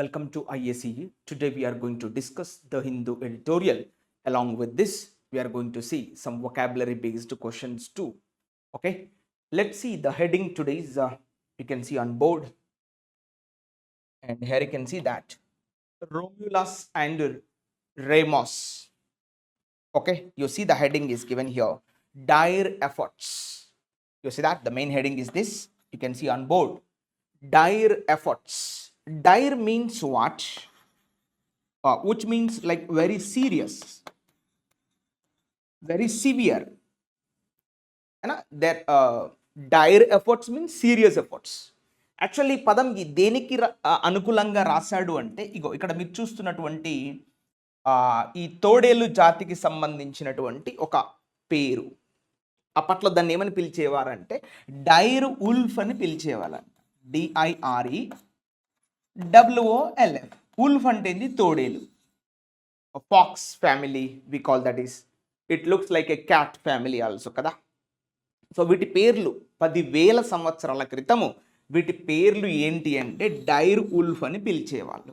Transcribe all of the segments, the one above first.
Welcome to IACE. Today we are going to discuss the Hindu editorial. Along with this, we are going to see some vocabulary based questions too. Okay, let's see the heading today's. You can see on board, and here you can see that Romulus and Remus. Okay, you see the heading is given here. Dire efforts. You see that the main heading is this. You can see on board. Dire efforts. Dire means what? Which means like very serious, very severe. That dire efforts means serious efforts. Actually పదం దేనికి అనుకూలంగా రాశాడు అంటే ఇగో ఇక్కడ మీరు చూస్తున్నటువంటి ఈ తోడేలు జాతికి సంబంధించినటువంటి ఒక పేరు. అప్పట్లో దాన్ని ఏమని పిలిచేవారంటే డైర్ ఉల్ఫ్ అని పిలిచేవాళ్ళంట. DIREWOLF. ఉల్ఫ్ అంటే ఏంది? తోడేలు. Fox family we call that is. It looks like a cat family also కదా. సో వీటి పేర్లు 10,000 సంవత్సరాల క్రితము వీటి పేర్లు ఏంటి అంటే డైర్ ఉల్ఫ్ అని పిలిచేవాళ్ళు.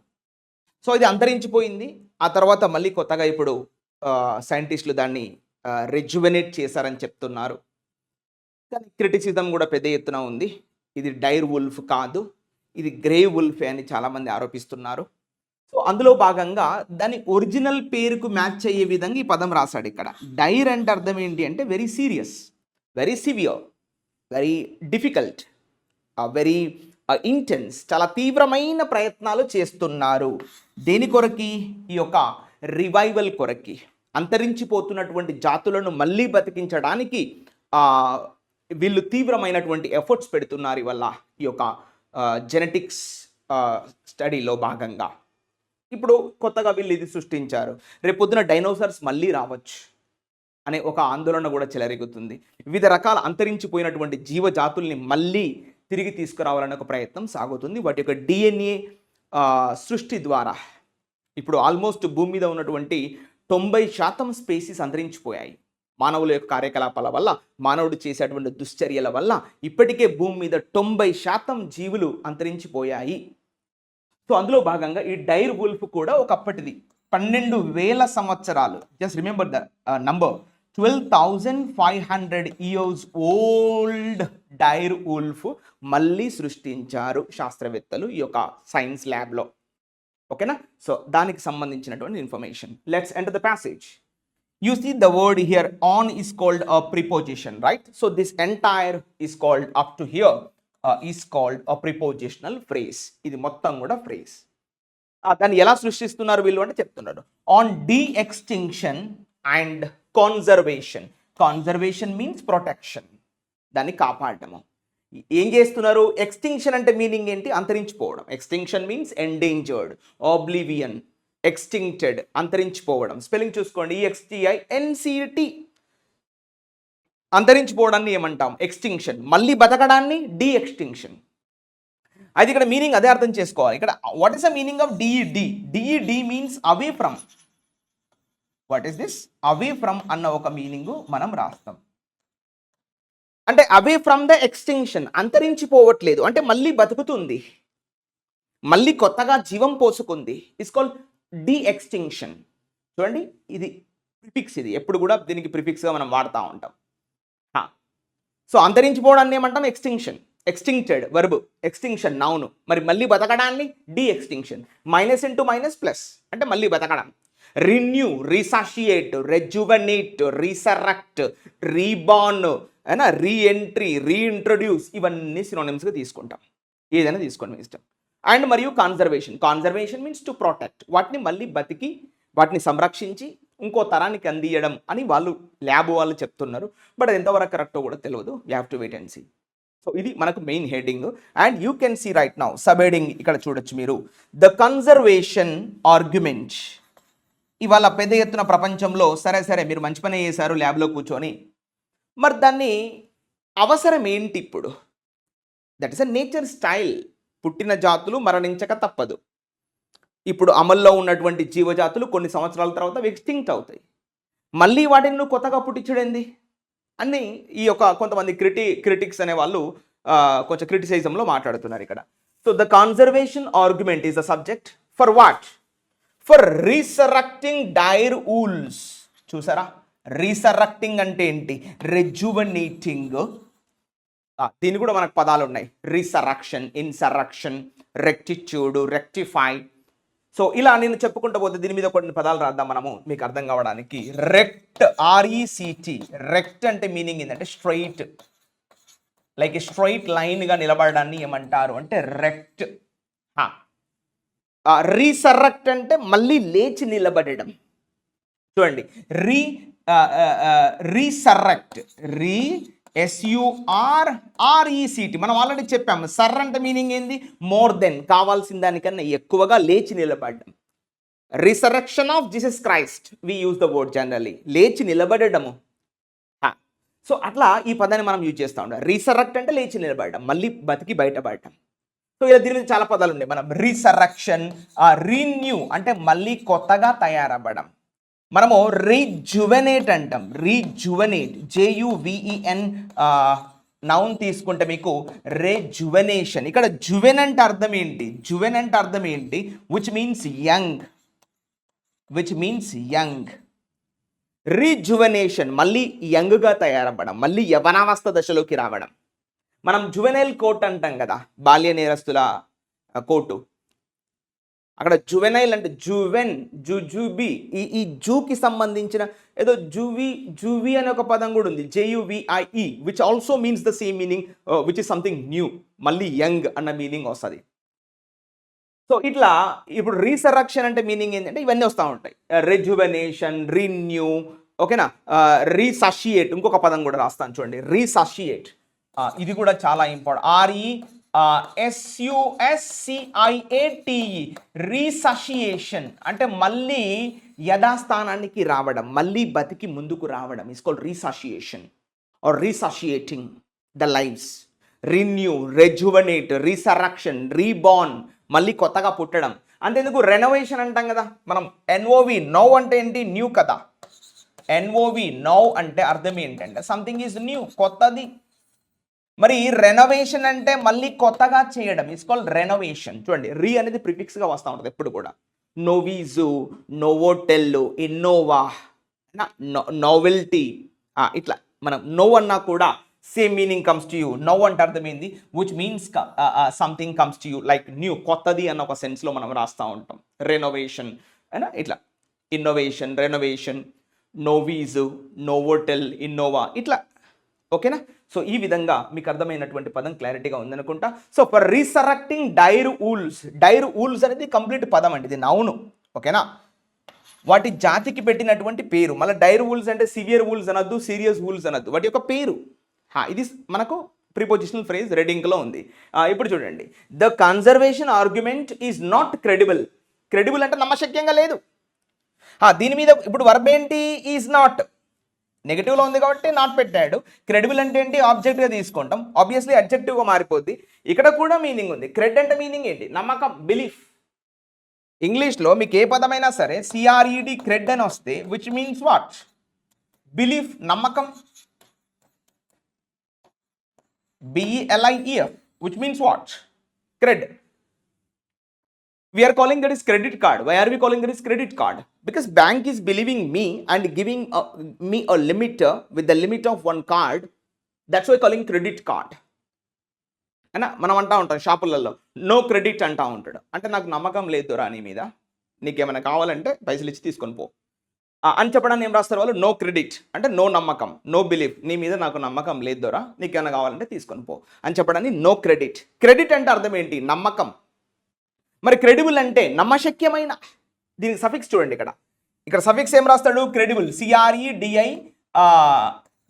సో ఇది అంతరించిపోయింది. ఆ తర్వాత మళ్ళీ కొత్తగా ఇప్పుడు సైంటిస్టులు దాన్ని రెజ్యువెనేట్ చేశారని చెప్తున్నారు. కానీ క్రిటిసిజం కూడా పెద్ద ఎత్తున ఉంది. ఇది డైర్ ఉల్ఫ్ కాదు, ఇది గ్రే ఉల్ఫే అని చాలామంది ఆరోపిస్తున్నారు. సో అందులో భాగంగా దాని ఒరిజినల్ పేరుకు మ్యాచ్ అయ్యే విధంగా ఈ పదం రాశాడు ఇక్కడ. డైర్ అంటే అర్థం ఏంటి అంటే very serious, very severe, very difficult, very intense, చాలా తీవ్రమైన ప్రయత్నాలు చేస్తున్నారు. దేని కొరకి? ఈ యొక్క రివైవల్ కొరకి. అంతరించిపోతున్నటువంటి జాతులను మళ్ళీ బతికించడానికి వీళ్ళు తీవ్రమైనటువంటి ఎఫర్ట్స్ పెడుతున్నారు ఇవల్ల ఈ యొక్క జెనెటిక్స్ స్టడీలో భాగంగా. ఇప్పుడు కొత్తగా వీళ్ళు ఇది సృష్టించారు. రేపొద్దున డైనోసార్స్ మళ్ళీ రావచ్చు అనే ఒక ఆందోళన కూడా చెలరేగుతుంది. వివిధ రకాల అంతరించిపోయినటువంటి జీవజాతుల్ని మళ్ళీ తిరిగి తీసుకురావాలనే ఒక ప్రయత్నం సాగుతుంది. వాటి యొక్క DNA సృష్టి ద్వారా ఇప్పుడు ఆల్మోస్ట్ భూమి మీద ఉన్నటువంటి 90% స్పీసీస్ అంతరించిపోయాయి. మానవుల యొక్క కార్యకలాపాల వల్ల, మానవుడు చేసేటువంటి దుశ్చర్యల వల్ల ఇప్పటికే భూమి మీద 90% జీవులు అంతరించిపోయాయి. సో అందులో భాగంగా ఈ డైర్ వుల్ఫ్ కూడా ఒకప్పటిది. 12,000 సంవత్సరాలు. Just remember the number. 12,500 years old dire wolf మళ్ళీ సృష్టించారు శాస్త్రవేత్తలు ఈ యొక్క సైన్స్ ల్యాబ్లో. ఓకేనా? సో దానికి సంబంధించినటువంటి information. Let's enter the passage. You see the word here on is called a preposition, right? So this entire is called up to here is called a prepositional phrase. ఇది మొత్తం కూడా phrase. దాన్ని ఎలా సృష్టిస్తున్నారు వీళ్ళు అంటే చెప్తున్నారు. On de-extinction and conservation. Conservation means protection. దాన్ని కాపాడటము. ఏం చేస్తున్నారు? ఎక్స్టింక్షన్ అంటే మీనింగ్ ఏంటి? అంతరించిపోవడం. Extinction means endangered, oblivion, extincted, అంతరించిపోవడం. స్పెల్లింగ్ చూసుకోండి. EXTINCT. అంతరించిపోవడాన్ని ఏమంటాం? ఎక్స్టింక్షన్. మళ్ళీ బతకడాన్ని డి ఎక్స్టింక్షన్. అయితే ఇక్కడ మీనింగ్ అదే అర్థం చేసుకోవాలి. ఇక్కడ what is the meaning of DED? DED means away from. What is this? Away from అన్న ఒక మీనింగ్ మనం రాస్తాం. అంటే అవే ఫ్రమ్ ద ఎక్స్టింక్షన్. అంతరించిపోవట్లేదు అంటే మళ్ళీ బతుకుతుంది, మళ్ళీ కొత్తగా జీవం పోసుకుంది. It's called de extinction. చూడండి, ఇది ప్రిఫిక్స్. ఇది ఎప్పుడు కూడా దీనికి ప్రిఫిక్స్గా మనం వాడుతూ ఉంటాం. సో అంతరించిపోవడాన్ని ఏమంటాం? Extinction. Extincted verb, extinction noun. మరి మళ్ళీ బతకడాన్ని de extinction. Minus into minus plus అంటే మళ్ళీ బతకడం. Renew, resuscitate, rejuvenate, resurrect, reborn, reentry, reintroduce, ఇవన్నీ సినోనిమ్స్గా తీసుకుంటాం. ఏదైనా తీసుకోండి మీ ఇష్టం. అండ్ మరియు conservation. Conservation means to protect. వాటిని మళ్ళీ బతికి వాటిని సంరక్షించి ఇంకో తరానికి అందియడం అని వాళ్ళు ల్యాబ్ వాళ్ళు చెప్తున్నారు. బట్ అది ఎంతవరకు కరెక్టో కూడా తెలియదు. You have to wait and see. So ఇది మనకు main heading. And you can see right now subheading ఇక్కడ చూడొచ్చు మీరు. The conservation argument. ఇవాళ పెద్ద ఎత్తున ప్రపంచంలో సరే మీరు మంచి పని చేశారు ల్యాబ్లో కూర్చొని, మరి దాన్ని అవసరం ఏంటి ఇప్పుడు? That is a nature style. పుట్టిన జాతులు మరణించక తప్పదు. ఇప్పుడు అమల్లో ఉన్నటువంటి జీవజాతులు కొన్ని సంవత్సరాల తర్వాత ఎక్స్టింక్ట్ అవుతాయి. మళ్ళీ వాటిని నువ్వు కొత్తగా పుట్టించడేంది అని ఈ యొక్క కొంతమంది క్రిటిక్స్ అనే వాళ్ళు కొంచెం క్రిటిసిజంలో మాట్లాడుతున్నారు ఇక్కడ. So the conservation argument is a subject for what? For resurrecting dire wolves. చూసారా, రీసరక్టింగ్ అంటే ఏంటి? రెజ్యువనేటింగ్. దీని కూడా మనకు పదాలు ఉన్నాయి. రీసరక్షన్, ఇన్సరక్షన్, రెక్టిట్యూడ్, రెక్టిఫై. సో ఇలా నేను చెప్పుకుంటూ పోతే దీని మీద కొన్ని పదాలు రాద్దాం మనము మీకు అర్థం కావడానికి. రెక్ట్, ఆర్ఈసిటి. రెక్ట్ అంటే మీనింగ్ ఏంటంటే స్ట్రైట్, లైక్ స్ట్రైట్ లైన్గా నిలబడడాన్ని ఏమంటారు అంటే రెక్ట్. రీసరక్ట్ అంటే మళ్ళీ లేచి నిలబడడం. చూడండి, రీసరక్ట్, SURRECT. మనం ఆల్రెడీ చెప్పాము. సర్ అంటే మీనింగ్ ఏంది? మోర్ దెన్, కావాల్సిన దానికన్నా ఎక్కువగా లేచి నిలబడడం. Resurrection of Jesus Christ we use the word generally, లేచి నిలబడము. సో అట్లా ఈ పదాన్ని మనం యూజ్ చేస్తూ ఉంటాం. రీసరక్ట్ అంటే లేచి నిలబడడం, మళ్ళీ బతికి బయటపడటం. సో ఇలా దీని మీద చాలా పదాలు ఉన్నాయి. మనం రీసరక్షన్, రీన్యూ అంటే మళ్ళీ కొత్తగా తయారవ్వడం. మనము రీజువెనేట్ అంటాం. రీజువెనేట్, JUVEN నౌన్ తీసుకుంటే మీకు రెజువెనేషన్. ఇక్కడ జువెన్ అంటే అర్థం ఏంటి? జువెన్ అంటే అర్థం ఏంటి? Which means young, which means young. Rejuvenation మళ్ళీ యంగ్గా తయారవ్వడం, మళ్ళీ యవనావస్థ దశలోకి రావడం. మనం జువెనైల్ కోర్ట్ అంటాం కదా, బాల్య నేరస్తుల కోర్టు. అక్కడ జువెనైల్ అంటే జువెన్, జుజుబి, ఈ జూకి సంబంధించిన ఏదో జూవి అనే ఒక పదం కూడా ఉంది, JUVIE, which also means the same meaning, which is something new, మళ్ళీ యంగ్ అన్న మీనింగ్ వస్తుంది. సో ఇట్లా ఇప్పుడు రీసరక్షన్ అంటే మీనింగ్ ఏంటంటే ఇవన్నీ వస్తూ ఉంటాయి. రెజ్యువెనేషన్, రీన్యూ, ఓకేనా. రీసషియేట్, ఇంకొక పదం కూడా రాస్తాను చూడండి, రీసషియేట్. ఇది కూడా చాలా ఇంపార్టెంట్. SUSCIATE, రీసషియేషన్ అంటే మళ్ళీ యథాస్థానానికి రావడం, మళ్ళీ బతికి ముందుకు రావడం. It's called resuscitation or resuscitating the lifes. Renew, rejuvenate, resurrection, reborn, మళ్ళీ కొత్తగా పుట్టడం. అంతేందుకు రెనోవేషన్ అంటాం కదా మనం. NOV, నౌ అంటే ఏంటి? న్యూ కదా. NOV, నౌ అంటే అర్థం ఏంటంటే సంథింగ్ ఈజ్ న్యూ, కొత్తది. మరి రెనోవేషన్ అంటే మళ్ళీ కొత్తగా చేయడం. It's called renovation. చూడండి, రీ అనేది ప్రిఫిక్స్గా వస్తూ ఉంటుంది ఎప్పుడు కూడా. నోవిజు, నోవోటెల్, ఇన్నోవా, నోవెల్టీ, ఇట్లా మనం నో అన్నా కూడా same meaning comes to you. No అంటే అర్థమైంది which means something comes to you, like new, కొత్తది అన్న ఒక సెన్స్లో మనం రాస్తూ ఉంటాం. రెనోవేషన్ అయినా ఇట్లా, ఇన్నోవేషన్, రెనోవేషన్, నోవీజు, నోవోటెల్, ఇన్నోవా, ఇట్లా. ఓకేనా. సో ఈ విధంగా మీకు అర్థమైనటువంటి పదం క్లారిటీగా ఉందనుకుంటా. So for resurrecting dire wolves. Dire wolves అనేది కంప్లీట్ పదం అండి, ఇది నౌను. ఓకేనా, వాటి జాతికి పెట్టినటువంటి పేరు. మళ్ళీ డైర్ ఊల్స్ అంటే సివియర్ ఊల్స్ అనొద్దు, సీరియస్ ఊల్స్ అనొద్దు, వాటి యొక్క పేరు. ఇది మనకు ప్రిపోజిషనల్ ఫ్రేజ్ రెడింగ్లో ఉంది. ఇప్పుడు చూడండి, the conservation argument is not credible. Credible అంటే నమ్మశక్యంగా లేదు. దీని మీద ఇప్పుడు వర్బ్ ఏంటి? Is not. నెగిటివ్లో ఉంది కాబట్టి నాట్ పెట్టాడు. క్రెడిబుల్ అంటే ఏంటి? ఆబ్జెక్ట్గా తీసుకుంటాం, ఆబ్వియస్లీ అడ్జెక్టివ్గా మారిపోద్ది. ఇక్కడ కూడా మీనింగ్ ఉంది. క్రెడ్ అంటే మీనింగ్ ఏంటి? నమ్మకం, బిలీఫ్. ఇంగ్లీష్లో మీకు ఏ పదమైనా సరే CRED, క్రెడ్ అని వస్తే విచ్ మీన్స్ వాట్? బిలీఫ్, నమ్మకం. BELIEF, which means what? Cred. We are calling that is credit card. Why are we calling that is credit card? Because bank is believing me and giving me a limit with the limit of one card. That's why calling credit card. అయినా మనం అంటూ ఉంటాం షాపులలో no credit అంటూ ఉంటాడు. అంటే నాకు నమ్మకం లేదు రా నీ మీద, నీకేమైనా కావాలంటే పైసలు ఇచ్చి తీసుకొని పో అని చెప్పడానికి ఏం రాస్తారు వాళ్ళు? నో క్రెడిట్ అంటే నో నమ్మకం, నో బిలీఫ్, నీ మీద నాకు నమ్మకం లేదురా, నీకేమైనా కావాలంటే తీసుకొని పో అని చెప్పడానికి నో క్రెడిట్. క్రెడిట్ అంటే అర్థం ఏంటి? నమ్మకం. మరి క్రెడిబుల్ అంటే నమ్మశక్యమైన. దీనికి సఫిక్స్ చూడండి, ఇక్కడ సఫిక్స్ ఏం రాస్తాడు? క్రెడిబుల్, CREDI,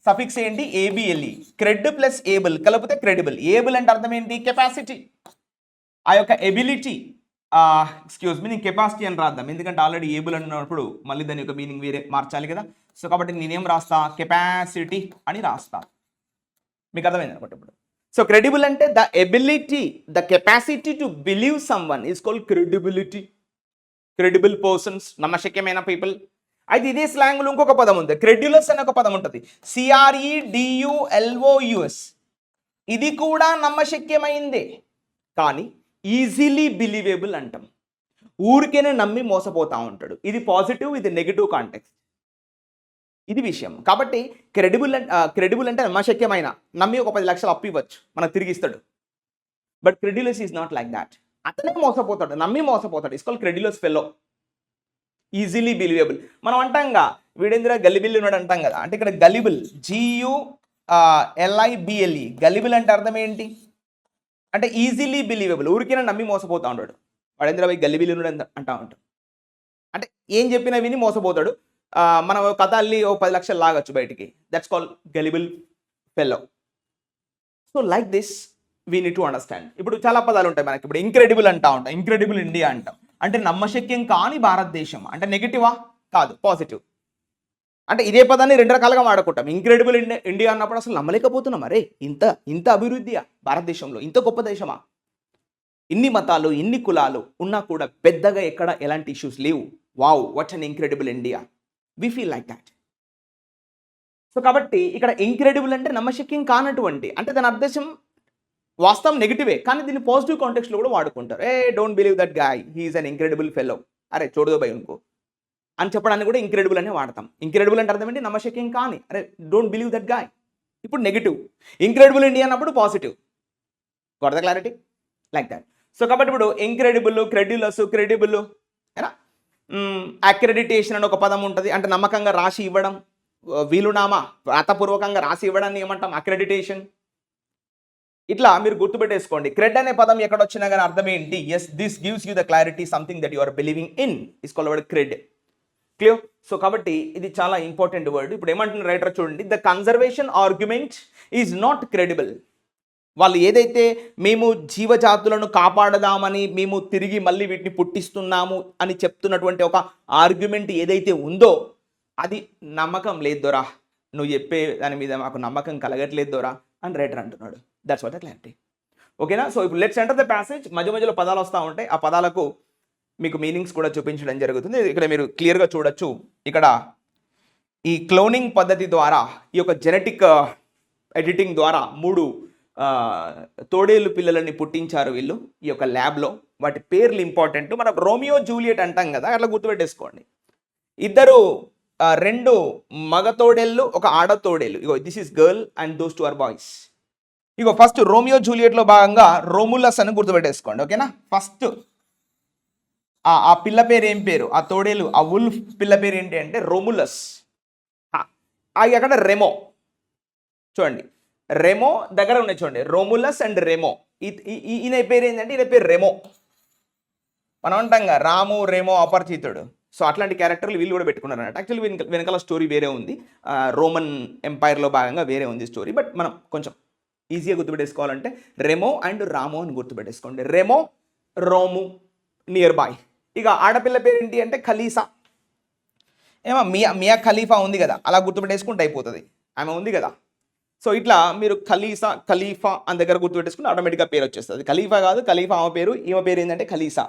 సఫిక్స్ ఏంటి? ABLE. క్రెడ్ ప్లస్ ఏబుల్ కలిపితే క్రెడిబుల్. ఏబుల్ అంటే అర్థం ఏంటి? కెపాసిటీ, ఆ యొక్క ఎబిలిటీ. ఎక్స్క్యూజ్ మీ, నేను కెపాసిటీ అని రాద్దాం, ఎందుకంటే ఆల్రెడీ ఏబుల్ అన్నప్పుడు మళ్ళీ దాని యొక్క మీనింగ్ వేరే మార్చాలి కదా. సో కాబట్టి నేనేం రాస్తా? కెపాసిటీ అని రాస్తా. మీకు అర్థమైంది అనుకోండి ఇప్పుడు. సో క్రెడిబుల్ అంటే the ability, the capacity to believe someone is called credibility. Credible persons, నమ్మశక్యమైన పీపుల్. అయితే ఇదే స్లాంగ్లో ఇంకొక పదం ఉంది, క్రెడ్యులస్ అనే ఒక పదం ఉంటుంది, CREDULOUS. ఇది కూడా నమ్మశక్యమైందే, కానీ ఈజీలీ బిలీవేబుల్ అంటాం. ఊరికేనే నమ్మి మోసపోతూ ఉంటాడు. ఇది పాజిటివ్, ఇది నెగిటివ్ కాంటెక్స్ట్. ఇది విషయం. కాబట్టి క్రెడిబుల్ అంటే నమ్మశక్యమైన, నమ్మి ఒక 10 లక్షలు అప్పు ఇవ్వచ్చు, మనకు తిరిగి ఇస్తాడు. But credulous is not like that. అతనే మోసపోతాడు, నమ్మి మోసపోతాడు. Is called credulous fellow. Easily believable. మనం అంటాంగా వీడేంద్ర గలిబిల్ ఉన్నాడు అంటాం కదా, అంటే ఇక్కడ గలిబుల్ GULIBLE గలిబుల్ అంటే అర్థం ఏంటి అంటే ఈజీలీ బిలీవబుల్, ఊరికైనా నమ్మి మోసపోతా ఉంటాడు. వాడేంద్ర పోయి గలిబిల్ ఉన్నాడు అంటా ఉంటాడు. అంటే ఏం చెప్పినా విని మోసపోతాడు. మనం కథ అల్లి 10 లక్షలు లాగచ్చు బయటికి. That's called gullible fellow. So like this we need to understand. ఇప్పుడు చాలా పదాలు ఉంటాయి మనకి. ఇప్పుడు ఇంక్రెడిబుల్ అంటా ఉంటాం, ఇంక్రెడిబుల్ ఇండియా అంటాం. అంటే నమ్మశక్యం కాని భారతదేశం. అంటే నెగిటివా? కాదు, పాజిటివ్. అంటే ఇదే పదాన్ని 2 రకాలుగా వాడుకుంటాం. ఇంక్రెడిబుల్ ఇండియా అన్నప్పుడు అసలు నమ్మలేకపోతున్నాం, అరే ఇంత అభివృద్ధియా భారతదేశంలో, ఇంత గొప్ప దేశమా, ఇన్ని మతాలు ఇన్ని కులాలు ఉన్నా కూడా పెద్దగా ఎక్కడ ఎలాంటి ఇష్యూస్ లేవు. Wow, what an incredible India, we feel like that. So కాబట్టి ఇక్కడ ఇంక్రెడిబుల్ అంటే నమ్మశక్యం కానటువంటి, అంటే దాని అర్థం వాస్తవం నెగిటివే, కానీ దీన్ని పాజిటివ్ కాంటెక్స్లో కూడా వాడుకుంటారు. Don't believe that guy, he's an incredible fellow, అరే చూడదో భయ్ ఉనుకో అని చెప్పడానికి కూడా ఇంక్రెడిబుల్ అనే వాడతాం. ఇంక్రెడిబుల్ అంటే అర్థం ఏంటి? నమ్మశక్యం కానీ, అరే డోంట్ బిలీవ్ దట్ గాయ్. ఇప్పుడు నెగిటివ్. ఇంక్రెడిబుల్ ఇండియా అన్నప్పుడు positive. Got the clarity? Like that. So కాబట్టి ఇప్పుడు ఇంక్రెడిబుల్, క్రెడ్యులస్, క్రెడిబుల్, ఏనా అక్రెడిటేషన్ అని ఒక పదం ఉంటుంది. అంటే నమ్మకంగా రాసి ఇవ్వడం, వీలునామా వ్రాతపూర్వకంగా రాసి ఇవ్వడాన్ని ఏమంటాం? అక్రెడిటేషన్. ఇట్లా మీరు గుర్తుపెట్టేసుకోండి. క్రెడ్ అనే పదం ఎక్కడ వచ్చినా కానీ అర్థం ఏంటి? Yes, this gives you the clarity, something that you are believing in is called word cred. Clear? So కాబట్టి ఇది చాలా ఇంపార్టెంట్ వర్డ్. ఇప్పుడు ఏమంటున్న రైటర్ చూడండి, the conservation argument is not credible. వాళ్ళు ఏదైతే మేము జీవజాతులను కాపాడదామని, మేము తిరిగి మళ్ళీ వీటిని పుట్టిస్తున్నాము అని చెప్తున్నటువంటి ఒక ఆర్గ్యుమెంట్ ఏదైతే ఉందో అది నమ్మకం లేదు దొరా, నువ్వు చెప్పే దాని మీద మాకు నమ్మకం కలగట్లేదు దొరా అని రైటర్ అంటున్నాడు. That's what the clarity. ఓకేనా? సో ఇప్పుడు లెట్స్ ఎంటర్ ద ప్యాసేజ్. మధ్యలో పదాలు వస్తూ ఉంటాయి, ఆ పదాలకు మీకు మీనింగ్స్ కూడా చూపించడం జరుగుతుంది. ఇక్కడ మీరు క్లియర్గా చూడొచ్చు. ఇక్కడ ఈ క్లోనింగ్ పద్ధతి ద్వారా, ఈ యొక్క జెనెటిక్ ఎడిటింగ్ ద్వారా 3 తోడేలు పిల్లలని పుట్టించారు వీళ్ళు ఈ యొక్క ల్యాబ్లో. వాటి పేర్లు ఇంపార్టెంట్. మనం రోమియో జూలియట్ అంటాం కదా, అట్లా గుర్తుపెట్టేసుకోండి. 2 మగ తోడేళ్ళు, ఒక ఆడ తోడేలు. ఇగో this is girl and those 2 are boys. ఇగో ఫస్ట్ రోమియో జూలియట్లో భాగంగా రోములస్ అని గుర్తుపెట్టేసుకోండి. ఓకేనా? ఫస్ట్ ఆ పిల్ల పేరు ఏం పేరు? ఆ తోడేలు, ఆ వుల్ఫ్ పిల్ల పేరు ఏంటి అంటే రోములస్. అక్కడ రెమో చూడండి, రెమో దగ్గర ఉన్నాయి చూడండి, రోములస్ అండ్ రెమో. ఈయన పేరు ఏంటంటే, ఈయన పేరు రెమో. మనం అంటాంగా రాము రెమో అపరిచితుడు. సో అట్లాంటి క్యారెక్టర్లు వీళ్ళు కూడా పెట్టుకున్నారు అన్నట్టు. యాక్చువల్లీ వెనకాల స్టోరీ వేరే ఉంది, రోమన్ ఎంపైర్లో భాగంగా వేరే ఉంది స్టోరీ. బట్ మనం కొంచెం ఈజీగా గుర్తుపెట్టేసుకోవాలంటే రెమో అండ్ రామో అని గుర్తుపెట్టేసుకోండి. రెమో, రోము నియర్ బై. ఇక ఆడపిల్ల పేరు ఏంటి అంటే ఖలీసా. మియా ఖలీఫా ఉంది కదా, అలా గుర్తుపెట్టేసుకుంటే అయిపోతుంది, ఆమె ఉంది కదా. సో ఇట్లా మీరు ఖలీఫా అని దగ్గర గుర్తుపెట్టేసుకుంటే ఆటోమేటిక్గా పేరు వచ్చేస్తుంది. ఖలీఫా కాదు, ఖలీఫా ఆమె పేరు, ఈమె పేరు ఏంటంటే ఖలీసా.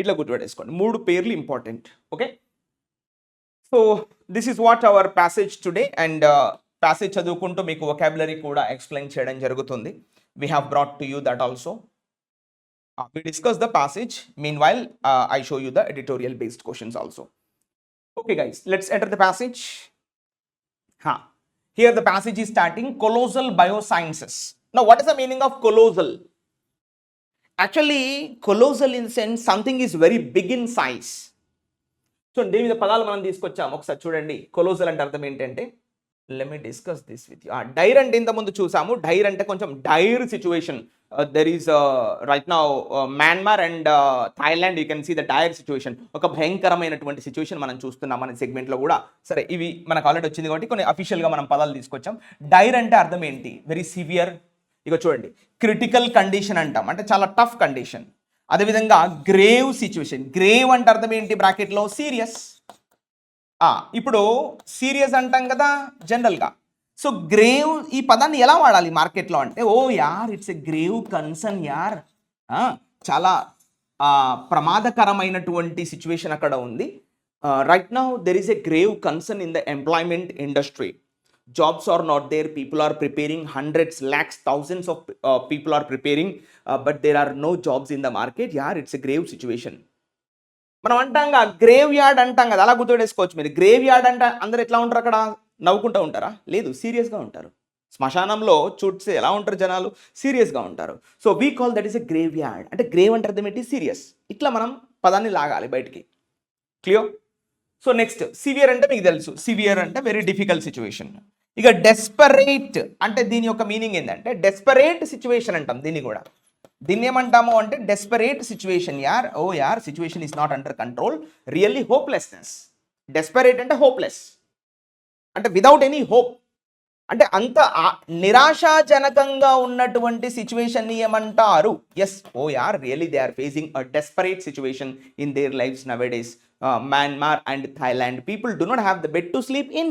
ఇట్లా గుర్తుపెట్టేసుకోండి. 3 పేర్లు important. Okay? So this is what our passage today. And passage చదువుకుంటూ మీకు వొకాబులరీ కూడా ఎక్స్ప్లెయిన్ చేయడం జరుగుతుంది. We have brought to you that also. We discuss the passage. Meanwhile, I show you the editorial based questions also. Okay guys, let's enter the passage. Here the passage is starting colossal biosciences. Now what is the meaning of colossal? Actually colossal in sense something is very big in size. So దీని మీద పదాలు మనం తీసుకొచ్చాము, ఒకసారి చూడండి. Colossal అంటే అర్థం ఏంటంటే, let me discuss this with you. Dire అంటే ఇంతకుముందు చూసాము. డైర్ అంటే కొంచెం dire situation. There is right now Myanmar and Thailand, you can see the dire situation. ఒక భయంకరమైనటువంటి సిచ్యువేషన్ మనం చూస్తున్నాం మన సెగ్మెంట్లో కూడా. సరే, ఇవి మనకు ఆల్రెడీ వచ్చింది కాబట్టి కొన్ని అఫీషియల్గా మనం పదాలు తీసుకొచ్చాం. డైర్ అంటే అర్థం ఏంటి? Very severe. ఇక చూడండి, క్రిటికల్ కండిషన్ అంటాం, అంటే చాలా టఫ్ కండిషన్. అదేవిధంగా గ్రేవ్ సిచ్యువేషన్. గ్రేవ్ అంటే అర్థం ఏంటి బ్రాకెట్లో? సీరియస్. ఇప్పుడు సీరియస్ అంటాం కదా జనరల్గా. సో గ్రేవ్ ఈ పదాన్ని ఎలా వాడాలి మార్కెట్లో అంటే, ఓ యార్ ఇట్స్ ఎ గ్రేవ్ కన్సర్న్ యార్, చాలా ప్రమాదకరమైనటువంటి సిచ్యువేషన్ అక్కడ ఉంది. Right now there is a grave concern in the employment industry. Jobs are not there, people are preparing, hundreds, lakhs, thousands of people are preparing, but there are no jobs in the market. Yeah, it's a grave situation. మనం అంటాం grave yard అంటాం కదా, అలా గుర్తుపెట్టేసుకోవచ్చు మీరు. Grave yard అంటే అందరు ఎట్లా ఉంటారు అక్కడ, నవ్వుకుంటూ ఉంటారా? లేదు, సీరియస్గా ఉంటారు. శ్మశానంలో చూడ్స్ ఎలా ఉంటారు జనాలు, సీరియస్గా ఉంటారు. So we call that is a grave yard. అంటే గ్రేవ్ అంటే అర్థం ఏంటి, సీరియస్. ఇట్లా మనం పదాన్ని లాగాలి బయటికి. క్లియర్? సో నెక్స్ట్ సివియర్ అంటే మీకు తెలుసు, సివియర్ అంటే వెరీ డిఫికల్ట్ సిచ్యువేషన్. ఇక డెస్పరేట్ అంటే దీని యొక్క మీనింగ్ ఏంటంటే డెస్పరేట్ సిచ్యువేషన్ అంటాం దీన్ని కూడా. దీన్ని ఏమంటాము అంటే డెస్పరేట్ సిచ్యువేషన్. యార్ situation is not under control, really hopelessness. Desperate అంటే హోప్లెస్, అంటే వితౌట్ ఎనీ హోప్, అంటే అంత నిరాశాజనకంగా ఉన్నటువంటి సిచ్యువేషన్ని ఏమంటారు. ఎస్, యార్ really they are facing a desperate situation in their lifes nowadays. Myanmar and Thailand, people do not have the bed to sleep in,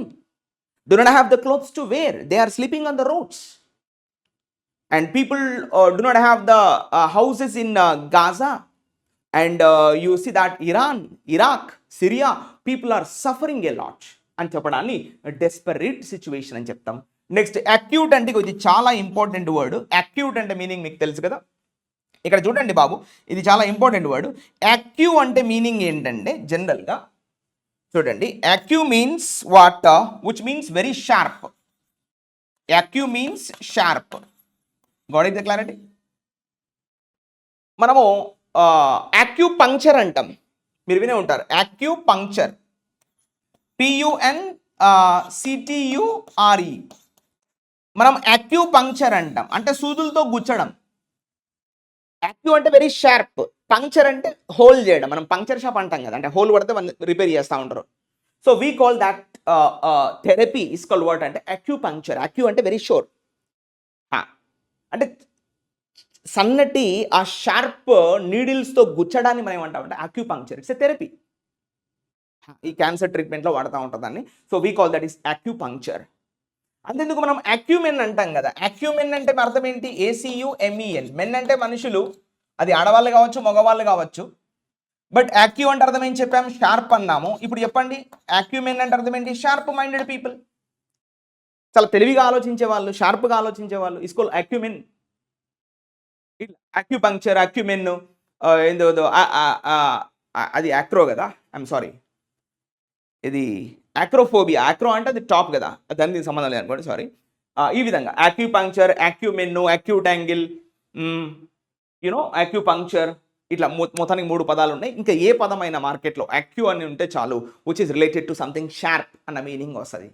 do not have the clothes to wear, they are sleeping on the roads. And people do not have the houses in Gaza, and you see that Iran, Iraq, Syria, people are suffering a lot అని చెప్పడాన్ని desperate situation అని చెప్తాం. Next acute అంటే ఇది చాలా important word. Acute అంటే meaning మీకు తెలుసు కదా, ఇక్కడ చూడండి బాబు, ఇది చాలా ఇంపార్టెంట్ వర్డ్. యాక్యూ అంటే మీనింగ్ ఏంటంటే జనరల్గా చూడండి, acu means what, which means very sharp. Acu means sharp. Got it the clarity? మనము యాక్యూ పంక్చర్ అంటాం, మీరు వినే ఉంటారు. Acupuncture, PUNCTURE. మనం యాక్యూ పంక్చర్ అంటాం, అంటే సూదులతో గుచ్చడం. యాక్యూ అంటే వెరీ షార్ప్, పంక్చర్ అంటే హోల్ చేయడం. మనం పంక్చర్ షాప్ అంటాం కదా, అంటే హోల్ పడితే రిపేర్ చేస్తూ ఉంటారు. So we call that therapy is called what అంటే యాక్యూ పంక్చర్. యాక్యూ అంటే వెరీ షోర్, అంటే సన్నటి ఆ షార్ప్ నీడిల్స్తో గుచ్చడాన్ని మనం ఏమంటామంటే acupuncture. It's a therapy. ఈ క్యాన్సర్ ట్రీట్మెంట్లో వాడుతూ ఉంటుంది దాన్ని. So we call that is acupuncture. అంతేందుకు మనం అక్యూమెన్ అంటాం కదా. అక్యూమెన్ అంటే అర్థం ఏంటి, ACUMEN. మెన్ అంటే మనుషులు, అది ఆడవాళ్ళు కావచ్చు మగవాళ్ళు కావచ్చు. బట్ యాక్యూ అంటే అర్థం ఏం చెప్పాము, షార్ప్ అన్నాము. ఇప్పుడు చెప్పండి అక్యూమెన్ అంటే అర్థం ఏంటి, షార్ప్ మైండెడ్ పీపుల్, చాలా తెలివిగా ఆలోచించే వాళ్ళు, షార్ప్గా ఆలోచించే వాళ్ళు. ఇస్కోల్ అక్యూమెన్. అక్యూపంక్చర్, అక్యూమెన్ ఏందో అది యాక్రో కదా, ఐఎమ్ సారీ, ఇది యాక్రోఫోబియా. యాక్రో అంటే అది టాప్ కదా, దానికి సంబంధం లేదు అనుకోండి, సారీ. ఈ విధంగా యాక్యూపంక్చర్, యాక్యూమెన్, యాక్యూటాంగిల్, యాక్యూపంక్చర్, ఇట్లా మొత్తానికి 3 పదాలు ఉన్నాయి. ఇంకా ఏ పదమైన మార్కెట్లో యాక్యూ అని ఉంటే చాలు, which is related to something sharp అన్న మీనింగ్ వస్తుంది.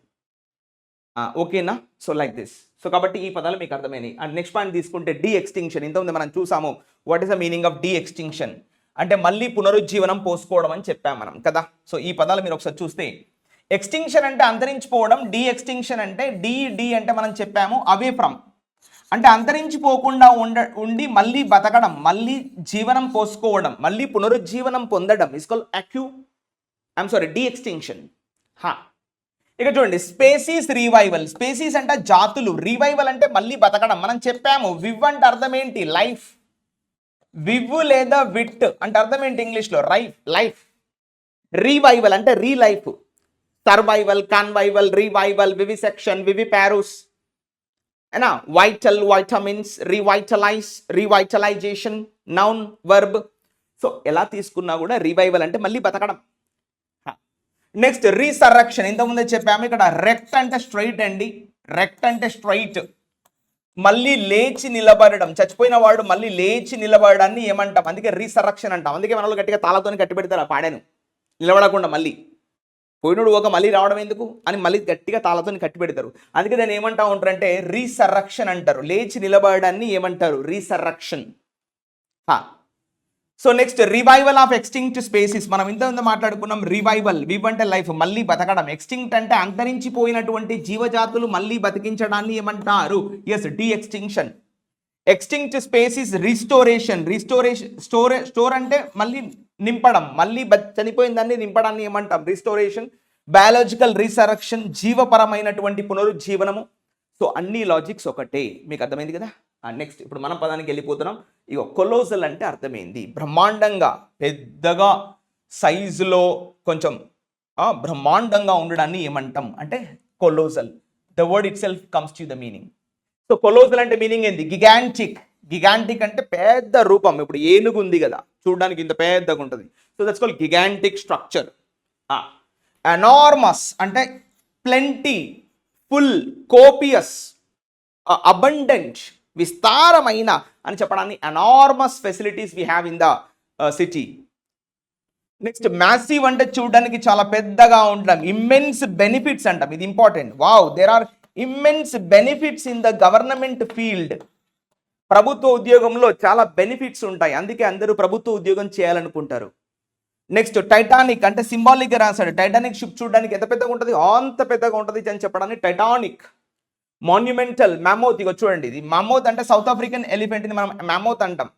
ఓకేనా? So like this. సో కాబట్టి ఈ పదాలు మీకు అర్థమైనాయి. అండ్ నెక్స్ట్ పాయింట్ తీసుకుంటే డి ఎక్స్టింక్షన్. ఇంతకుముందు మనం చూసాము what is the meaning of de extinction, అంటే మళ్ళీ పునరుజ్జీవనం పోసుకోవడం అని చెప్పాం మనం కదా. సో ఈ పదాలు మీరు ఒకసారి చూస్తే, ఎక్స్టింక్షన్ అంటే అంతరించిపోవడం, డి ఎక్స్టింక్షన్ అంటే డి అంటే మనం చెప్పాము అవే ఫ్రమ్, అంటే అంతరించిపోకుండా ఉండి మళ్ళీ బతకడం, మళ్ళీ జీవనం పోసుకోవడం, మళ్ళీ పునరుజ్జీవనం పొందడం ఇస్ కాల్డ్ డి ఎక్స్టింక్షన్. ఇక చూడండి, స్పేసీస్ రివైవల్. స్పేసీస్ అంటే జాతులు, రివైవల్ అంటే మళ్ళీ బతకడం. మనం చెప్పాము వివ్ అంటే అర్థం ఏంటి, లైఫ్. వివ్ లేదా విట్ అంటే అర్థం ఏంటి ఇంగ్లీష్లో, లైఫ్. రివైవల్ అంటే రీలైఫ్. సర్వైవల్, కన్వైవల్, రివైవల్, వివిసెక్షన్, వివిపారూస్, అయినా vital, vitamins, revitalise, revitalisation, noun, verb. So ఎలా తీసుకున్నా కూడా రివైవల్ అంటే మళ్ళీ బతకడం. Next resurrection. ఇంతకుముందే చెప్పాము, ఇక్కడ రెక్ట్ అంటే స్ట్రైట్ అండి. రెక్ట్ అంటే స్ట్రైట్, మళ్ళీ లేచి నిలబడడం. చచ్చిపోయిన వాడు మళ్ళీ లేచి నిలబడడాన్ని ఏమంటాం, అందుకే రీసర్రక్షన్ అంటాం. అందుకే మన వాళ్ళు గట్టిగా తాళతోని కట్టి పెడతారు ఆ పాడాను, నిలబడకుండా మళ్ళీ పోయినోడు ఒక మళ్ళీ రావడం ఎందుకు అని మళ్ళీ గట్టిగా తాళతోని కట్టి పెడతారు. అందుకే దాన్ని ఏమంటా ఉంటారంటే రీసర్రక్షన్ అంటారు. లేచి నిలబడడాన్ని ఏమంటారు, resurrection. So next revival of extinct species. మనం ఇంతకుముందు మాట్లాడుకున్నాం రివైవల్. వివ్ అంటే లైఫ్, మళ్ళీ బతకడం. ఎక్స్టింక్ట్ అంటే అంతరించిపోయినటువంటి జీవజాతులు మళ్ళీ బతికించడాన్ని ఏమంటారు, yes, de-extinction. Extinct species restoration. Store అంటే మళ్ళీ నింపడం, మళ్ళీ చనిపోయిన దాన్ని నింపడాన్ని ఏమంటాం, రిస్టోరేషన్. బయాలజికల్ రీసరక్షన్, జీవపరమైనటువంటి పునరుజ్జీవనము. సో అన్ని లాజిక్స్ ఒకటే, మీకు అర్థమైంది కదా. నెక్స్ట్ ఇప్పుడు మనం పదానికి వెళ్ళిపోతున్నాం. ఇక కొలోజల్ అంటే అర్థమైంది, బ్రహ్మాండంగా, పెద్దగా, సైజులో కొంచెం బ్రహ్మాండంగా ఉండడాన్ని ఏమంటాం అంటే colossal. The word it self comes to the meaning. So colossal అంటే మీనింగ్ ఏంది, గిగాంటిక్. గిగాంటిక్ అంటే పెద్ద రూపం. ఇప్పుడు ఏనుగు ఉంది కదా, చూడడానికి ఇంత పెద్దగా ఉంటుంది. So that's called gigantic structure. Enormous అంటే ప్లెంటీ, ఫుల్, కోపియస్, అబండెంట్, విస్తారమైన అని చెప్పడాన్ని enormous facilities we have in the city. Next massive అంటే చూడడానికి చాలా పెద్దగా ఉండడం, ఇమ్మెన్స్ బెనిఫిట్స్ అంటాం, ఇది important. Wow, there are immense benefits in the government field. ప్రభుత్వ ఉద్యోగంలో చాలా బెనిఫిట్స్ ఉంటాయి, అందుకే అందరూ ప్రభుత్వ ఉద్యోగం చేయాలనుకుంటారు. నెక్స్ట్ టైటానిక్ అంటే సింబాలిక్గా రాశాడు. టైటానిక్ షిప్ చూడడానికి ఎంత పెద్దగా ఉంటుంది, అంత పెద్దగా ఉంటుంది అని చెప్పడానికి టైటానిక్. మాన్యుమెంటల్, మ్యామోత్, ఇగో చూడండి, ఇది మ్యామోత్ అంటే సౌత్ ఆఫ్రికన్ ఎలిఫెంట్ని మనం మ్యామోత్ అంటాం.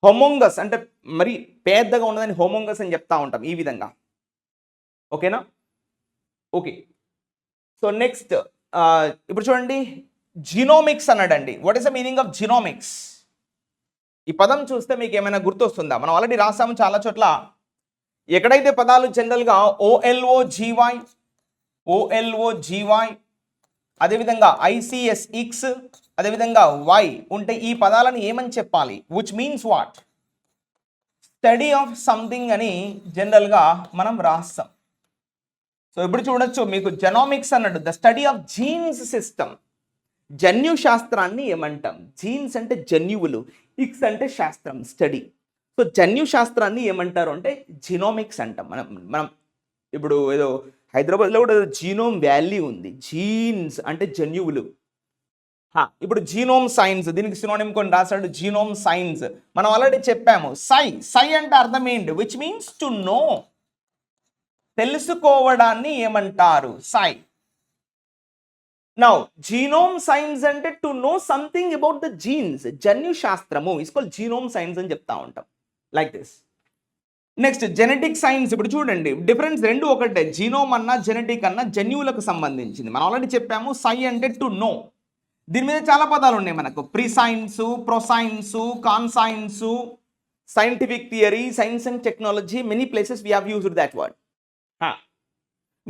హోమోంగస్ అంటే మరి పెద్దగా ఉన్నదని హోమోంగస్ అని చెప్తా ఉంటాం, ఈ విధంగా. ఓకేనా? ఓకే. సో నెక్స్ట్ ఇప్పుడు చూడండి, జీనోమిక్స్ అన్నాడండి. What is the meaning of genomics? ఈ పదం చూస్తే మీకు ఏమైనా గుర్తొస్తుందా? మనం ఆల్రెడీ రాసాము చాలా చోట్ల. ఎక్కడైతే పదాలు జనరల్గా ఓఎల్ఓ జీవై, అదేవిధంగా ICSX, అదేవిధంగా వై ఉంటే ఈ పదాలను ఏమని చెప్పాలి? Which means what? Study of something అని జనరల్గా మనం రాస్తాం. సో ఇప్పుడు చూడొచ్చు మీకు జెనోమిక్స్ అన్నాడు, the study of jeans system. జన్యు శాస్త్రాన్ని ఏమంటాం? జీన్స్ అంటే జన్యువులు, ఇక్స్ అంటే శాస్త్రం, స్టడీ. సో జన్యు శాస్త్రాన్ని ఏమంటారు అంటే జీనోమిక్స్ అంటాం. మనం ఇప్పుడు ఏదో హైదరాబాద్లో కూడా జీనోమ్ వ్యాలీ ఉంది. జీన్స్ అంటే జన్యువులు. ఇప్పుడు జీనోమ్ సైన్స్, దీనికి సినోనిమ్ కొన్ని రాశాడు, జీనోమ్ సైన్స్. మనం ఆల్రెడీ చెప్పాము. సై అంటే అర్థం ఏంటి? విచ్ మీన్స్ టు నో, తెలుసుకోవడాన్ని ఏమంటారు? సై. నౌ జీనోమ్ సైన్స్ అంటే to know something about the jeans. జన్యు శాస్త్రము ఇస్ కాల్డ్ జీనోమ్ సైన్స్ అని చెప్తా ఉంటాం, like this. Next genetic science. ఇప్పుడు చూడండి డిఫరెన్స్ రెండు ఒకటే, జీనోమ్ అన్నా జెనెటిక్ అన్నా జన్యువులకు సంబంధించింది. మనం ఆల్రెడీ చెప్పాము సై అంటే టు నో. దీని మీద చాలా పదాలు ఉన్నాయి మనకు, prescience, proscience, conscience, scientific theory, science and technology, many places we have used that word.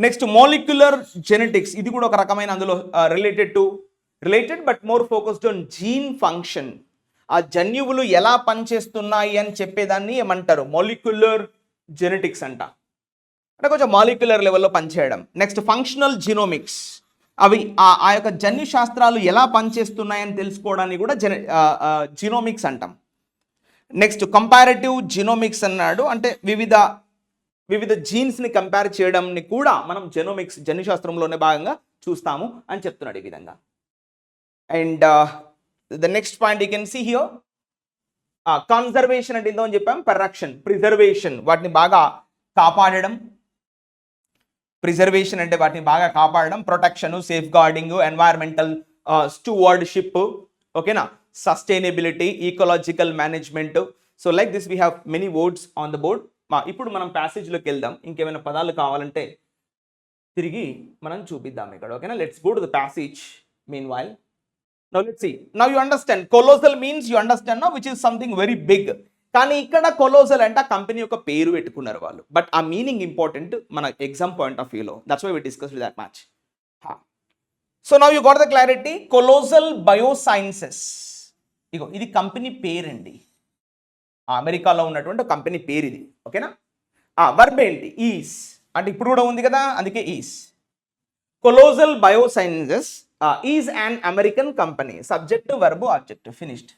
Next molecular genetics, ఇది కూడా ఒక రకమైన అందులో related but more focused on gene function. ఆ జన్యువులు ఎలా పనిచేస్తున్నాయి అని చెప్పేదాన్ని ఏమంటారు? మాలిక్యులర్ జెనెటిక్స్ అంట, అంటే కొంచెం మాలిక్యులర్ లెవెల్లో పనిచేయడం. నెక్స్ట్ ఫంక్షనల్ జీనోమిక్స్, అవి ఆ యొక్క జన్యు శాస్త్రాలు ఎలా పనిచేస్తున్నాయని తెలుసుకోవడానికి కూడా జీనోమిక్స్ అంటాం. నెక్స్ట్ కంపారిటివ్ జీనోమిక్స్ అన్నాడు, అంటే వివిధ జీన్స్ని కంపేర్ చేయడంని కూడా మనం జన్యుశాస్త్రంలోనే భాగంగా చూస్తాము అని చెప్తున్నాడు ఈ విధంగా. And the next point you can see here, conservation అంటే ఏందో అని చెప్పాం, పరిరక్షణ, ప్రిజర్వేషన్, వాటిని బాగా కాపాడడం. ప్రిజర్వేషన్ అంటే వాటిని బాగా కాపాడడం, protection, safeguarding, environmental stewardship, ఓకేనా, sustainability, ecological management. So like this we have many words on the board. ఇప్పుడు మనం ప్యాసేజ్లోకి వెళ్దాం. ఇంకేమైనా పదాలు కావాలంటే తిరిగి మనం చూపిద్దాం ఇక్కడ, ఓకేనా. Let's go to the passage mean while. Now let's see. Now you understand. Colossal means you understand now, which is something very big. కానీ ఇక్కడ కొలోసల్ అంటే ఆ కంపెనీ యొక్క పేరు పెట్టుకున్నారు వాళ్ళు, బట్ ఆ మీనింగ్ ఇంపార్టెంట్ మన ఎగ్జామ్ పాయింట్ ఆఫ్ వ్యూలో. That's why we discuss with that match. So now you got the clarity. Colossal biosciences, ఇగో ఇది కంపెనీ పేరండి, అమెరికాలో ఉన్నటువంటి కంపెనీ పేరు ఇది, ఓకేనా. వర్బ్ ఏంటి? ఈస్, అంటే ఇప్పుడు కూడా ఉంది కదా, అందుకే is. Colossal biosciences is an American company. Subject, verb, object, finished.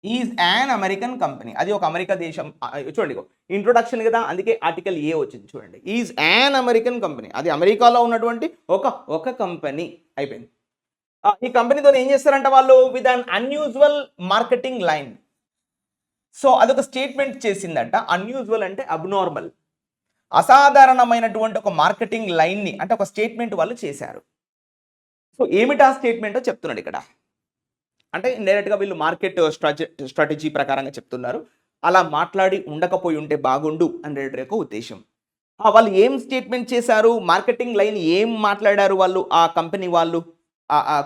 Is an American company, అది ఒక అమెరికా దేశం. చూడండి ఇంట్రొడక్షన్ కదా, అందుకే ఆర్టికల్ ఏ వచ్చింది చూడండి. ఈజ్ అన్ అమెరికన్ కంపెనీ, అది అమెరికాలో ఉన్నటువంటి ఒక కంపెనీ. అయిపోయింది. ఈ కంపెనీతో ఏం చేస్తారంట వాళ్ళు? With an unusual marketing line. So అదొక స్టేట్మెంట్ చేసిందంట. అన్యూజువల్ అంటే అబ్నార్మల్, అసాధారణమైనటువంటి ఒక మార్కెటింగ్ లైన్ని, అంటే ఒక స్టేట్మెంట్ వాళ్ళు చేశారు. సో ఏమిటా స్టేట్మెంటో చెప్తున్నాడు ఇక్కడ. అంటే ఇండైరెక్ట్గా వీళ్ళు మార్కెట్ స్ట్రాటజీ ప్రకారంగా చెప్తున్నారు. అలా మాట్లాడి ఉండకపోయి ఉంటే బాగుండు అనేది యొక్క ఉద్దేశం. వాళ్ళు ఏం స్టేట్మెంట్ చేశారు, మార్కెటింగ్ లైన్ ఏం మాట్లాడారు వాళ్ళు, ఆ కంపెనీ వాళ్ళు,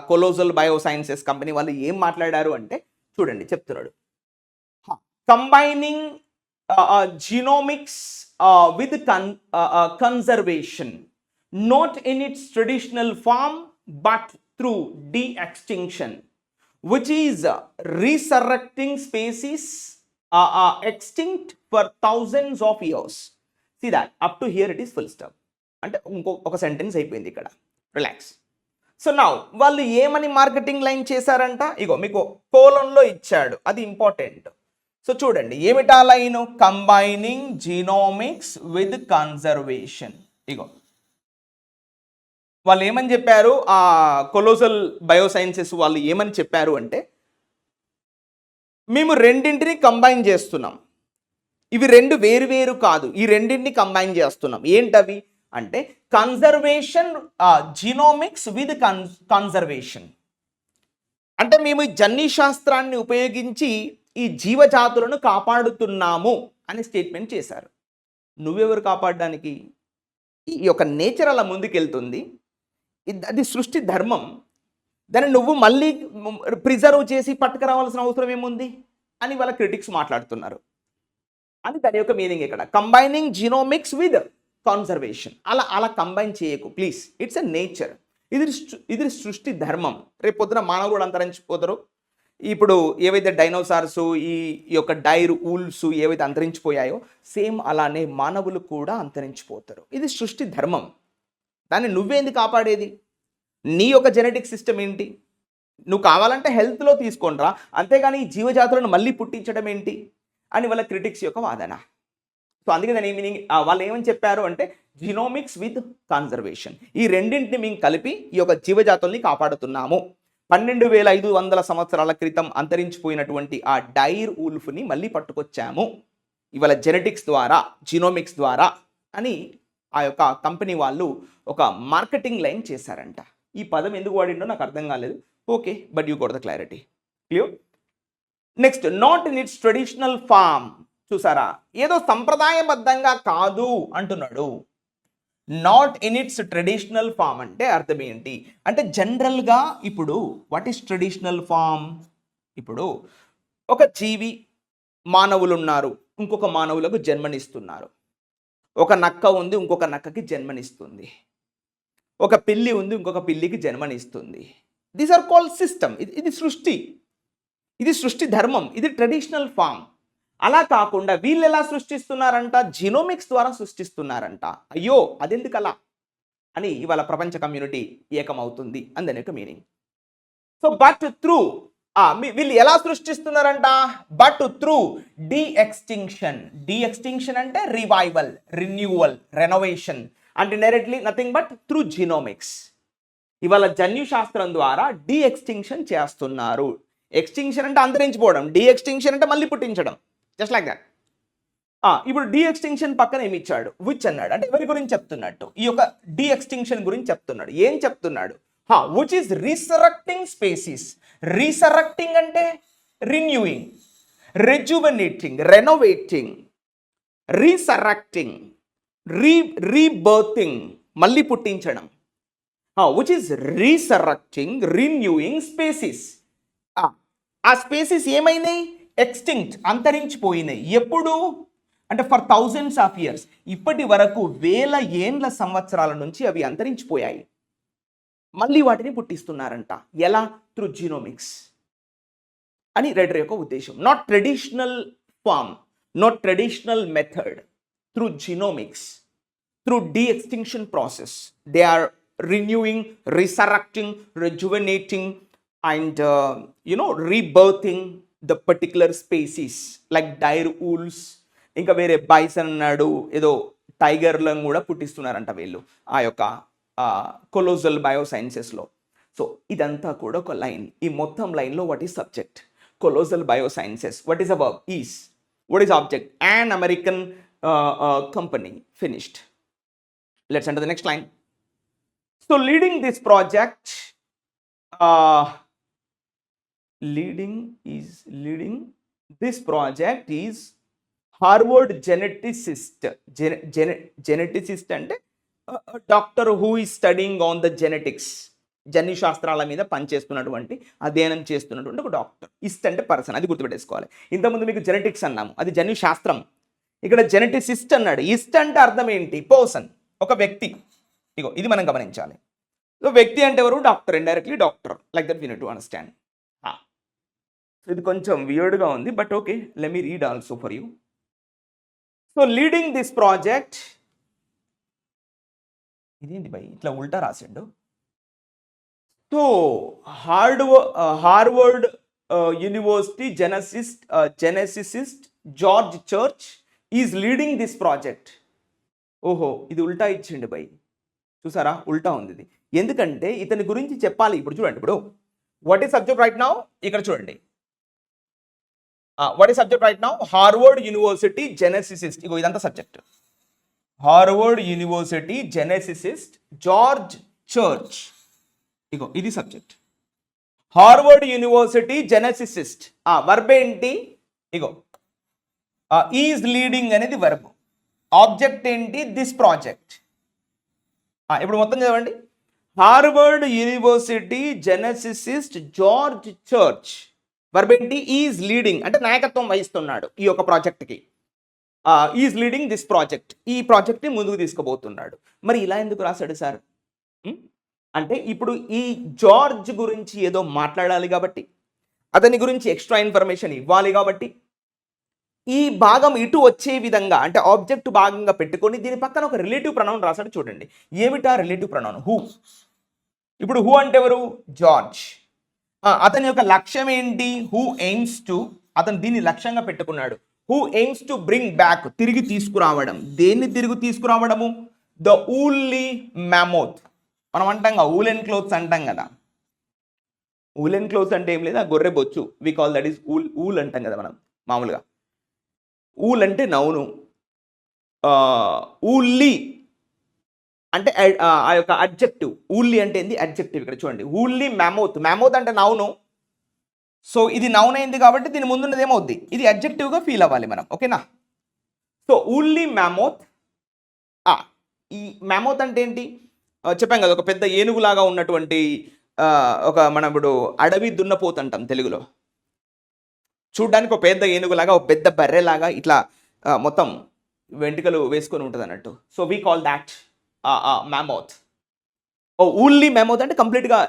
కొలోసల్ బయోసైన్సెస్ కంపెనీ వాళ్ళు ఏం మాట్లాడారు అంటే చూడండి చెప్తున్నాడు. Combining genomics with conservation, not in its traditional form but through de-extinction, which is resurrecting species extinct for thousands of years. See that up to here it is full stop. అంటే ఒక sentence అయిపోయింది ఇక్కడ. Relax. So now వాళ్ళు ఏమని marketing line చేశారంట, ఇగో మీకు కోలంలో ఇచ్చాడు, అది ఇంపార్టెంట్. సో చూడండి ఏమిటా line, combining genomics with conservation. ఇగో వాళ్ళు ఏమని చెప్పారు, ఆ కొలోజల్ బయోసైన్సెస్ వాళ్ళు ఏమని చెప్పారు అంటే, మేము రెండింటిని కంబైన్ చేస్తున్నాం, ఇవి రెండు వేరు కాదు, ఈ రెండింటిని కంబైన్ చేస్తున్నాం. ఏంటవి అంటే కన్జర్వేషన్, జీనోమిక్స్ విత్ కన్జర్వేషన్. అంటే మేము ఈ జన్యు శాస్త్రాన్ని ఉపయోగించి ఈ జీవజాతులను కాపాడుతున్నాము అని స్టేట్మెంట్ చేశారు. నువ్వెవరు కాపాడడానికి? ఈ యొక్క నేచర్ అలా ముందుకెళ్తుంది, అది సృష్టి ధర్మం, దాన్ని నువ్వు మళ్ళీ ప్రిజర్వ్ చేసి పట్టుకురావాల్సిన అవసరం ఏముంది అని వాళ్ళ క్రిటిక్స్ మాట్లాడుతున్నారు. అని దాని యొక్క మీనింగ్ ఇక్కడ, కంబైనింగ్ జీనోమిక్స్ విత్ కన్జర్వేషన్. అలా కంబైన్ చేయకు ప్లీజ్, ఇట్స్ ఎ నేచర్, ఇది సృష్టి ధర్మం. రేపు పొద్దున మానవుడు అంతరించిపోతారు. ఇప్పుడు ఏవైతే డైనోసార్స్, ఈ యొక్క డైర్ ఊల్స్ ఏవైతే అంతరించిపోయాయో, సేమ్ అలానే మానవులు కూడా అంతరించిపోతారు. ఇది సృష్టి ధర్మం, దాన్ని నువ్వేంది కాపాడేది? నీ యొక్క జెనెటిక్ సిస్టమ్ ఏంటి? నువ్వు కావాలంటే హెల్త్లో తీసుకోనరా, అంతేగాని ఈ జీవజాతులను మళ్ళీ పుట్టించడం ఏంటి అని వాళ్ళ క్రిటిక్స్ యొక్క వాదన. సో అందుకే దాని మీనింగ్ వాళ్ళు ఏమని చెప్పారు అంటే జీనోమిక్స్ విత్ కన్జర్వేషన్. ఈ రెండింటిని మేము కలిపి ఈ యొక్క జీవజాతుల్ని కాపాడుతున్నాము. 12,500 సంవత్సరాల క్రితం అంతరించిపోయినటువంటి ఆ డైర్ ఊల్ఫ్ని మళ్ళీ పట్టుకొచ్చాము ఇవాళ జెనెటిక్స్ ద్వారా, జీనోమిక్స్ ద్వారా అని ఆ యొక్క కంపెనీ వాళ్ళు ఒక మార్కెటింగ్ లైన్ చేశారంట. ఈ పదం ఎందుకు వాడిండో నాకు అర్థం కాలేదు. Okay, but you got the clarity. Clear? Next, not in its traditional form. చూసారా, ఏదో సంప్రదాయబద్ధంగా కాదు అంటున్నాడు. Not in its traditional form అంటే అర్థం ఏంటి అంటే, జనరల్గా ఇప్పుడు వాట్ ఈస్ ట్రెడిషనల్ ఫామ్? ఇప్పుడు ఒక జీవి, మానవులు ఉన్నారు, ఇంకొక మానవులకు జన్మనిస్తున్నారు. ఒక నక్క ఉంది, ఇంకొక నక్కకి జన్మనిస్తుంది. ఒక పిల్లి ఉంది, ఇంకొక పిల్లికి జన్మనిస్తుంది. These are called system. ఇది సృష్టి, ఇది సృష్టి ధర్మం, ఇది ట్రెడిషనల్ ఫామ్. అలా కాకుండా వీళ్ళు ఎలా సృష్టిస్తున్నారంట? జీనోమిక్స్ ద్వారా సృష్టిస్తున్నారంట. అయ్యో అదెందుకు అలా అని ఇవాళ ప్రపంచ కమ్యూనిటీ ఏకమవుతుంది అందని యొక్క మీనింగ్. సో బట్ త్రూ వీళ్ళు ఎలా సృష్టిస్తున్నారంట? But through డీఎక్స్టింక్షన్. డీఎక్స్టింక్షన్ అంటే రివైవల్, రిన్యూవల్, రెనోవేషన్, అంటే directly nothing but through genomics. ఇవాళ జన్యు శాస్త్రం ద్వారా డీఎక్స్టింక్షన్ చేస్తున్నారు. ఎక్స్టింక్షన్ అంటే అంతరించిపోవడం, డీఎక్స్టింక్షన్ అంటే మళ్ళీ పుట్టించడం, జస్ట్ లైక్ దట్. ఇప్పుడు డీఎక్స్టింక్షన్ పక్కన ఏమి ఇచ్చాడు? విచ్ అన్నాడు, అంటే ఎవరి గురించి చెప్తున్నట్టు? ఈ యొక్క డీఎక్స్టింక్షన్ గురించి చెప్తున్నాడు. ఏం చెప్తున్నాడు? Which is resurrecting species. Resurrecting అంటే renewing, rejuvenating, renovating, resurrecting, rebirthing, మళ్ళీ పుట్టించడం. Which is resurrecting, renewing species. ఆ స్పీసీస్ ఏమైనాయి? ఎక్స్టింక్ట్, అంతరించిపోయినాయి. ఎప్పుడు అంటే ఫర్ థౌజండ్స్ ఆఫ్ ఇయర్స్, ఇప్పటి వరకు వేల ఏండ్ల సంవత్సరాల నుంచి అవి అంతరించిపోయాయి. మళ్ళీ వాటిని పుట్టిస్తున్నారంట. ఎలా? త్రూ జీనోమిక్స్ అని రైటర్ యొక్క ఉద్దేశం. Not traditional form, not traditional method, through genomics, through de-extinction process they are renewing, resurrecting, rejuvenating and rebirthing the particular species like dire wolves. ఇంకా వేరే బైసన్ అన్నాడు, ఏదో టైగర్లను కూడా పుట్టిస్తున్నారంట వీళ్ళు ఆ యొక్క కొలోజల్ బయోసైన్సెస్లో. సో ఇదంతా కూడా ఒక లైన్. ఈ మొత్తం లైన్లో what is subject? Colossal biosciences. What is a verb? Is. What is object? an American company. Finished. Let's enter the next line. So leading this project, leading this project is Harvard geneticist. Geneticist అంటే doctor who is studying on the genetics. జన్యు శాస్త్రాల మీద పనిచేస్తున్నటువంటి, అధ్యయనం చేస్తున్నటువంటి ఒక doctor. ఇస్ట్ అంటే person, అది గుర్తుపెట్టేసుకోవాలి. ఇంతకుముందు మీకు జెనెటిక్స్ అన్నాము, అది జన్యు శాస్త్రం. ఇక్కడ జెనెటిసిస్ట్ అన్నాడు. ఇస్ట్ అంటే అర్థం ఏంటి? పర్సన్, ఒక వ్యక్తి. ఇగో ఇది మనం గమనించాలి. సో వ్యక్తి అంటే ఎవరు? Doctor, indirectly doctor. Like that we need to understand. ఇది కొంచెం వియర్డ్గా ఉంది, but okay, let me read also for you. So leading this project, ఇదేంటి భయ్ ఇట్లా ఉల్టా రాసిండు. So Harvard University geneticist George Church is leading this project. ఓహో, ఇది ఉల్టా ఇచ్చిండు భయ్, చూసారా, ఉల్టా ఉంది ఇది. ఎందుకంటే ఇతని గురించి చెప్పాలి. ఇప్పుడు చూడండి, ఇప్పుడు what is subject right now, ఇక్కడ చూడండి, what is subject right now, Harvard University geneticist, ఇగో ఇదంతా subject. Harvard University geneticist George Church, ఇగో ఇది subject. Harvard University geneticist, verb ఏంటి, ఇగో ఈజ్ లీడింగ్ అనేది వర్బ్, ఆబ్జెక్ట్ ఏంటి, దిస్ ప్రాజెక్ట్. ఇప్పుడు మొత్తం చదవండి. Harvard University geneticist George Church, verb ఏంటి, ఈజ్ లీడింగ్ అంటే నాయకత్వం వహిస్తున్నాడు ఈ యొక్క ప్రాజెక్ట్కి. ఈజ్ లీడింగ్ దిస్ ప్రాజెక్ట్, ఈ ప్రాజెక్ట్ని ముందుకు తీసుకుపోతున్నాడు. మరి ఇలా ఎందుకు రాశాడు సార్ అంటే, ఇప్పుడు ఈ జార్జ్ గురించి ఏదో మాట్లాడాలి కాబట్టి, అతని గురించి ఎక్స్ట్రా ఇన్ఫర్మేషన్ ఇవ్వాలి కాబట్టి, ఈ భాగం ఇటు వచ్చే విధంగా అంటే ఆబ్జెక్ట్ భాగంగా పెట్టుకొని దీని పక్కన ఒక రిలేటివ్ ప్రొనౌన్ రాశాడు. చూడండి ఏమిటా రిలేటివ్ ప్రొనౌన్, హూ. ఇప్పుడు హూ అంటే ఎవరు, జార్జ్. అతని యొక్క లక్ష్యం ఏంటి, హూ ఎయిమ్స్ టు, అతను దీన్ని లక్ష్యంగా పెట్టుకున్నాడు. Who aims to bring back, తిరిగి తీసుకురావడం. దేన్ని తిరిగి తీసుకురావడము, ద ఊల్లీ మ్యామోత్. మనం అంటాం కదా ఊలెన్ క్లోత్స్ అంటాం కదా. ఊలెన్ క్లోత్స్ అంటే ఏం లేదు, ఆ గొర్రె బొచ్చు, we call that is wool అంటాం కదా మనం మామూలుగా. ఊల్ అంటే నౌను, ఊల్లీ అంటే ఆ యొక్క అడ్జెక్టివ్. ఊల్లీ అంటే ఏంది, అడ్జెక్టివ్. ఇక్కడ చూడండి, ఊల్లీ మ్యామోత్, మ్యామోత్ అంటే నౌను. సో ఇది నౌన్ అయింది కాబట్టి దీని ముందున్నది ఏమవుద్ది, ఇది అడ్జెక్టివ్గా ఫీల్ అవ్వాలి మనం, ఓకేనా. So woolly mammoth. ఈ మ్యామోత్ అంటే ఏంటి చెప్పాం కదా, ఒక పెద్ద ఏనుగులాగా ఉన్నటువంటి ఒక మనం ఇప్పుడు అడవి దున్నపోతు అంటాం తెలుగులో. చూడ్డానికి ఒక పెద్ద ఏనుగులాగా, ఒక పెద్ద బర్రెలాగా ఇట్లా మొత్తం వెంట్రుకలు వేసుకొని ఉంటుంది అన్నట్టు. So we call that mammoth. Woolly mammoth అంటే కంప్లీట్గా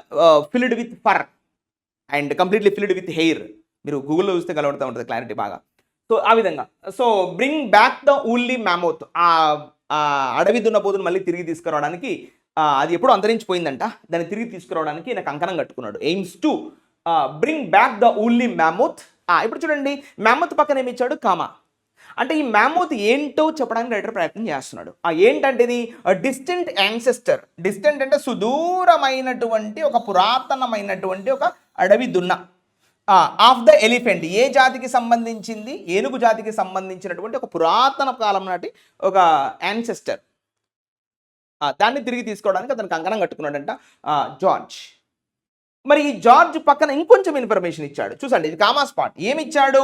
filled with fur and completely filled with hair. మీరు గూగుల్లో చూస్తే కలవడుతూ ఉంటుంది క్లారిటీ బాగా. సో ఆ విధంగా. So bring back the woolly mammoth, ఆ అడవి దున్నపోతును మళ్ళీ తిరిగి తీసుకురావడానికి, అది ఎప్పుడూ అంతరించిపోయిందంట, దాన్ని తిరిగి తీసుకురావడానికి నాకు కంకణం కట్టుకున్నాడు. Aims to bring back the woolly mammoth. ఇప్పుడు చూడండి, మ్యామోత్ పక్కన ఏమి ఇచ్చాడు, కామా. అంటే ఈ మ్యామోత్ ఏంటో చెప్పడానికి రైటర్ ప్రయత్నం చేస్తున్నాడు. ఏంటంటే ఇది డిస్టెంట్ యాన్సెస్టర్. డిస్టెంట్ అంటే సుదూరమైనటువంటి, ఒక పురాతనమైనటువంటి ఒక అడవి దున్న. ఆఫ్ ద ఎలిఫెంట్, ఏ జాతికి సంబంధించింది, ఏనుగు జాతికి సంబంధించినటువంటి ఒక పురాతన కాలం నాటి ఒక యాన్సెస్టర్. దాన్ని తిరిగి తీసుకోవడానికి అతను కంకణం కట్టుకున్నాడంట జార్జ్. మరి ఈ జార్జ్ పక్కన ఇంకొంచెం ఇన్ఫర్మేషన్ ఇచ్చాడు. చూసండి, ఇది కామా స్పాట్. ఏమి ఇచ్చాడు,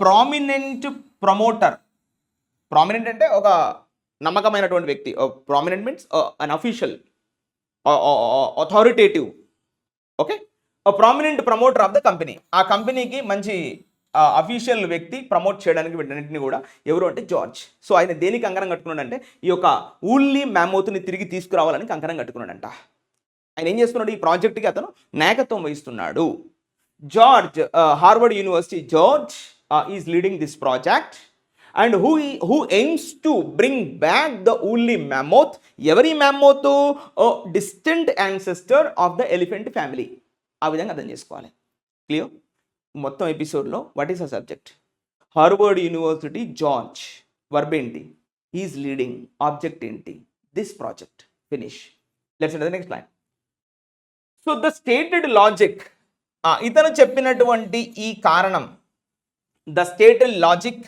ప్రామినెంట్ ప్రమోటర్. ప్రామినెంట్ అంటే ఒక నమ్మకమైనటువంటి వ్యక్తి. Prominent means an official, authoritative, okay. Prominent promoter of the company. ఆ కంపెనీకి మంచి అఫీషియల్ వ్యక్తి ప్రమోట్ చేయడానికి వీటన్నింటినీ కూడా ఎవరు అంటే జార్జ్. సో ఆయన దేనికి కంకణం కట్టుకున్నాడంటే ఈ యొక్క ఊల్లీ మ్యామోత్ని తిరిగి తీసుకురావాలని కంకణం కట్టుకున్నాడంట. ఆయన ఏం చేస్తున్నాడు, ఈ ప్రాజెక్ట్కి అతను నాయకత్వం వహిస్తున్నాడు. George, Harvard University George is leading this project and who aims to bring back the woolly mammoth. ఎవరి mammoth, distant ancestor of the elephant family. ఆ విధంగా అర్థం చేసుకోవాలి. క్లియర్. మొత్తం ఎపిసోడ్లో what is a subject, Harvard University George, verb ఏంటి, is leading, object ఏంటి, this project. Finish. Let's the next line. So the stated logic, ఇతను చెప్పినటువంటి ఈ కారణం, ద స్టేటెడ్ లాజిక్.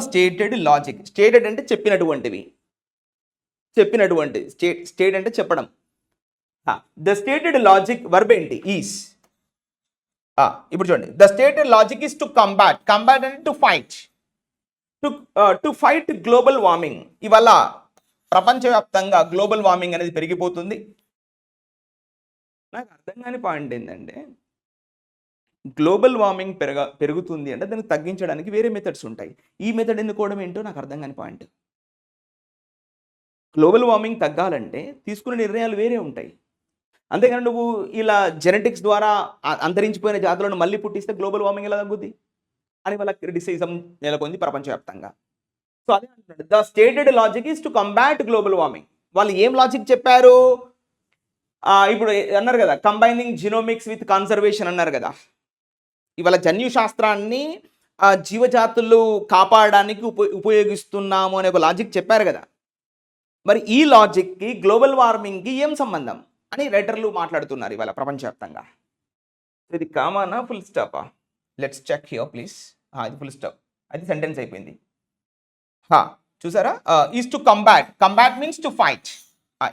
స్టేటెడ్ అంటే చెప్పినటువంటివి, స్టేట్ అంటే చెప్పడం. ద స్టేటెడ్ లాజిక్ వర్బ్ ఏంటి, ఈస్. ఇప్పుడు చూడండి, the stated logic is to combat. Combat అంటే to fight. To fight global warming. ఇవల్ల ప్రపంచవ్యాప్తంగా గ్లోబల్ వార్మింగ్ అనేది పెరిగిపోతుంది. నాకు అర్థం కాని పాయింట్ ఏంటంటే, గ్లోబల్ వార్మింగ్ పెరుగుతుంది అంటే దాన్ని తగ్గించడానికి వేరే మెథడ్స్ ఉంటాయి. ఈ మెథడ్ ఎన్నుకోవడం ఏంటో నాకు అర్థం కాని పాయింట్. గ్లోబల్ వార్మింగ్ తగ్గాలంటే తీసుకునే నిర్ణయాలు వేరే ఉంటాయి. అంతేగాని నువ్వు ఇలా జెనెటిక్స్ ద్వారా అంతరించిపోయిన జాతులను మళ్ళీ పుట్టిస్తే గ్లోబల్ వార్మింగ్ ఎలా తగ్గుద్ది అని వాళ్ళ క్రిటిసిజం నెలకొంది ప్రపంచవ్యాప్తంగా. సో అదే అంటున్నాడు, the stated logic is to combat global warming. వాళ్ళు ఏం లాజిక్ చెప్పారు? ఇప్పుడు అన్నారు కదా, కంబైనింగ్ జినోమిక్స్ విత్ కన్సర్వేషన్ అన్నారు కదా. ఇవాళ జన్యు శాస్త్రాన్ని జీవజాతులు కాపాడడానికి ఉపయోగిస్తున్నాము అనే ఒక లాజిక్ చెప్పారు కదా. మరి ఈ లాజిక్కి గ్లోబల్ వార్మింగ్కి ఏం సంబంధం అని రైటర్లు మాట్లాడుతున్నారు ఇవాళ ప్రపంచవ్యాప్తంగా. ఇది కామానా ఫుల్ స్టాపా? Let's check here please. ఇది ఫుల్ స్టాప్, అది సెంటెన్స్ అయిపోయింది. చూసారా, is to combat. Combat means to fight.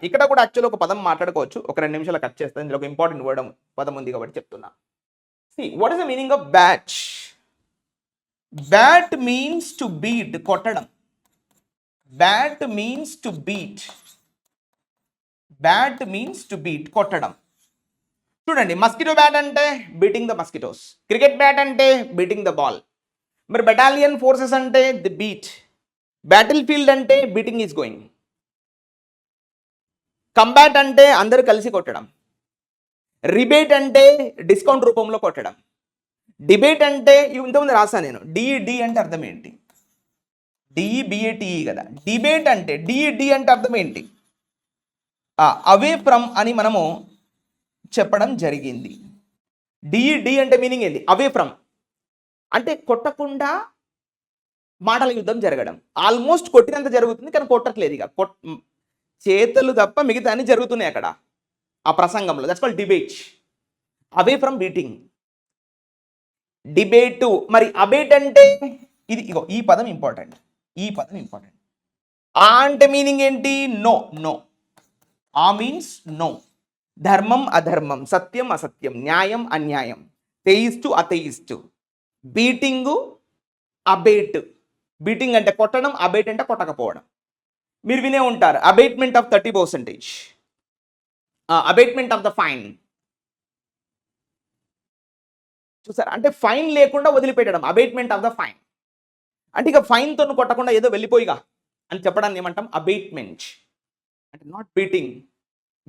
ఇక్కడ కూడా యాక్చువల్లీ ఒక పదం మాట్లాడుకోవచ్చు, ఒక 2 నిమిషాలు కట్ చేస్తాను. ఇందులో ఒక ఇంపార్టెంట్ వర్డ్ పదం ఉంది కాబట్టి చెప్తున్నా. See, what is the meaning of bat? Bat means to beat, కొట్టడం. Bat means to beat. Bat means to beat, కొట్టడం. చూడండి, మస్కిటో బ్యాట్ అంటే beating the mosquitoes, cricket bat అంటే బీటింగ్ ద బాల్. మరి బెటాలియన్ ఫోర్సెస్ అంటే the beat, battle field అంటే beating is going. Combat అంటే అందరూ కలిసి కొట్టడం. రిబేట్ అంటే డిస్కౌంట్ రూపంలో కొట్టడం. డిబేట్ అంటే ఇంతకుముందు రాసాను నేను, డిఈడి అంటే అర్థం ఏంటి? డిఈబిఏటిఈ కదా. డిబేట్ అంటే డిఈడి అంటే అర్థం ఏంటి? అవే ఫ్రమ్ అని మనము చెప్పడం జరిగింది. డిఈడి అంటే మీనింగ్ ఏంటి? అవే ఫ్రమ్ అంటే కొట్టకుండా మాటల యుద్ధం జరగడం. ఆల్మోస్ట్ కొట్టినంత జరుగుతుంది కానీ కొట్టట్లేదు, ఇక చేతులు తప్ప మిగతా అన్ని జరుగుతున్నాయి అక్కడ ఆ ప్రసంగంలో. That's called debate. Away from beating. Debate. మరి అబేట్ అంటే ఇది, ఇగో ఈ పదం ఇంపార్టెంట్, ఈ పదం ఇంపార్టెంట్. ఆ అంటే మీనింగ్ ఏంటి? నో. నో. ఆ మీన్స్ నో. ధర్మం అధర్మం, సత్యం అసత్యం, న్యాయం అన్యాయం, తెయిస్టు అతెయిస్టు. బీటింగు అబేట్. బీటింగ్ అంటే కొట్టడం, అబేట్ అంటే కొట్టకపోవడం. మీరు వినే ఉంటారు, abatement of 30%, abatement of the fine. చూసారు, అంటే ఫైన్ లేకుండా వదిలిపెట్టడం, అబేట్మెంట్ ఆఫ్ ద ఫైన్. అంటే ఇక ఫైన్తో కొట్టకుండా ఏదో వెళ్ళిపోయిగా అని చెప్పడాన్ని ఏమంటాం? అబేట్మెంట్. అంటే not beating,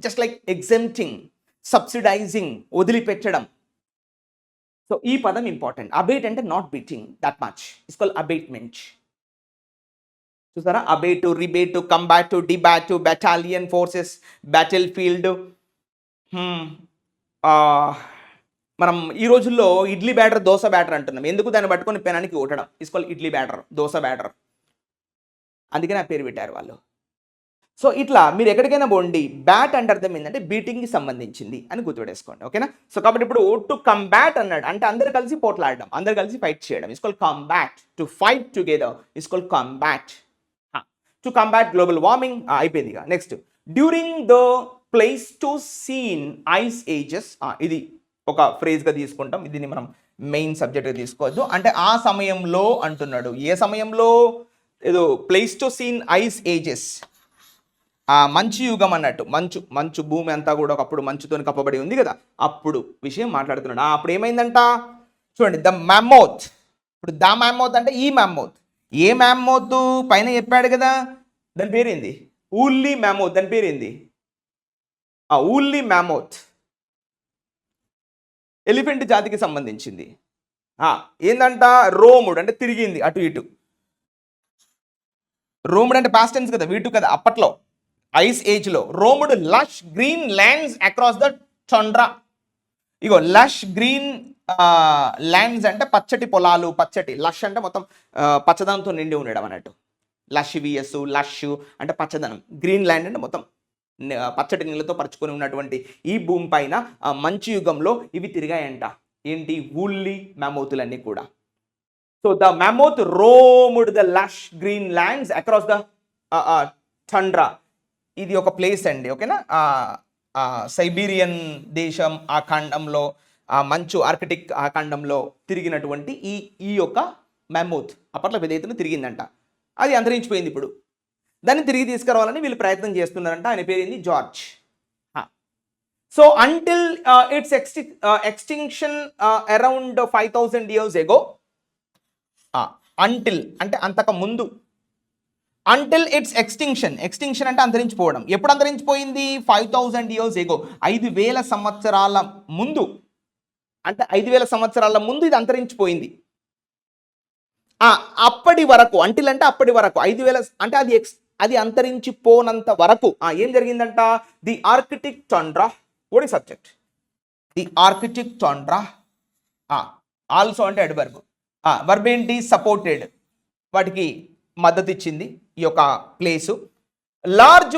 just like exempting, subsidising, వదిలిపెట్టడం. సో ఈ పదం ఇంపార్టెంట్. అబేట్ అంటే not beating that much, it's called abatement. చూసారా, abate, rebate, combat, debate, battalion forces, battle field. మనం ఈ రోజుల్లో ఇడ్లీ బ్యాటర్, దోశ బ్యాటర్ అంటున్నాం. ఎందుకు? దాన్ని పట్టుకొని పెనానికి కొట్టడం. ఇస్కోల్ ఇడ్లీ బ్యాటర్, దోశ బ్యాటర్. అందుకని ఆ పేరు పెట్టారు వాళ్ళు. సో ఇట్లా మీరు ఎక్కడికైనా పోండి, బ్యాట్ అంటే అర్థం ఏంటంటే బీటింగ్కి సంబంధించింది అని గుర్తుపెట్టేసుకోండి. ఓకేనా? సో కాబట్టి ఇప్పుడు టు కంబాట్ అన్నాడు అంటే అందరు కలిసి పోట్లాడడం, అందరు కలిసి ఫైట్ చేయడం. Is called combat. To fight together is called combat. To combat global warming అయిపోయింది. ఇక next, during the Pleistocene ice ages. ఇది ఒక ఫ్రేజ్గా తీసుకుంటాం, దీన్ని మనం మెయిన్ సబ్జెక్ట్గా తీసుకోవద్దు. అంటే ఆ సమయంలో అంటున్నాడు. ఏ సమయంలో? ఏదో ప్లేస్టోసీన్ ఐస్ ఏజెస్, మంచు యుగం అన్నట్టు. మంచు భూమి అంతా కూడా ఒకప్పుడు మంచుతో కప్పబడి ఉంది కదా, అప్పుడు విషయం మాట్లాడుతున్నాడు. అప్పుడు ఏమైందంట చూడండి, ద మ్యామోత్. ఇప్పుడు ద మ్యామోత్ అంటే ఈ మ్యామోత్. ఏ మ్యామోత్ పైన చెప్పాడు కదా, దాని పేరేంది? ఊల్లీ మ్యామోత్. దాని పేరేంది? ఊల్లీ మ్యామోత్. ఎలిఫెంట్ జాతికి సంబంధించింది. ఏందంట? రోముడు అంటే తిరిగింది అటు ఇటు. రోముడు అంటే పాస్ట్ టెన్స్ కదా, వీటు కదా అప్పట్లో ఐస్ ఏజ్లో. Roamed lush green lands across the tundra. ఇగో లష్ గ్రీన్ ల్యాండ్స్ అంటే పచ్చటి పొలాలు, పచ్చటి. లష్ అంటే మొత్తం పచ్చదనంతో నిండి ఉండడం అన్నట్టు. లష్వియస్, లష్ అంటే పచ్చదనం. గ్రీన్ ల్యాండ్ అంటే మొత్తం పచ్చటి నీళ్ళతో పరుచుకొని ఉన్నటువంటి ఈ భూమి పైన మంచు యుగంలో ఇవి తిరిగాయంట. ఏంటి? ఊల్లీ మ్యామోతులన్నీ కూడా. So the mammoth roamed the lush green lands across the tundra. ఇది ఒక ప్లేస్ అండి. ఓకేనా? సైబీరియన్ దేశం ఆ ఖండంలో, మంచు ఆర్కిటిక్ ఆ ఖండంలో తిరిగినటువంటి ఈ యొక్క మ్యామోత్ అప్పట్లో పెద్ద ఎత్తున తిరిగిందంట. అది అంతరించిపోయింది. ఇప్పుడు దాన్ని తిరిగి తీసుకురావాలని వీళ్ళు ప్రయత్నం చేస్తున్నారంట. ఆయన పేరేంది? George. So until its extinction around 5000 years ago. Until అంటే అంతకు ముందు, అంటిల్ ఇట్స్ ఎక్స్టింక్షన్. ఎక్స్టింక్షన్ అంటే అంతరించిపోవడం. ఎప్పుడు అంతరించిపోయింది? 5000 ఇయర్స్ ఎగో, 5000 సంవత్సరాల ముందు. అంటే 5000 సంవత్సరాల ముందు ఇది అంతరించిపోయింది. అప్పటి వరకు, అంటిల్ అంటే అప్పటి వరకు, 5000 అంటే అది అంతరించిపోనంత వరకు ఏం జరిగిందంట? The Arctic tundra, what is subject? The Arctic tundra also అంటే అడ్వర్బ్. వర్బ్ ఏంటి? సపోర్టెడ్, వాటికి మద్దతు ఇచ్చింది ఈ యొక్క place. Large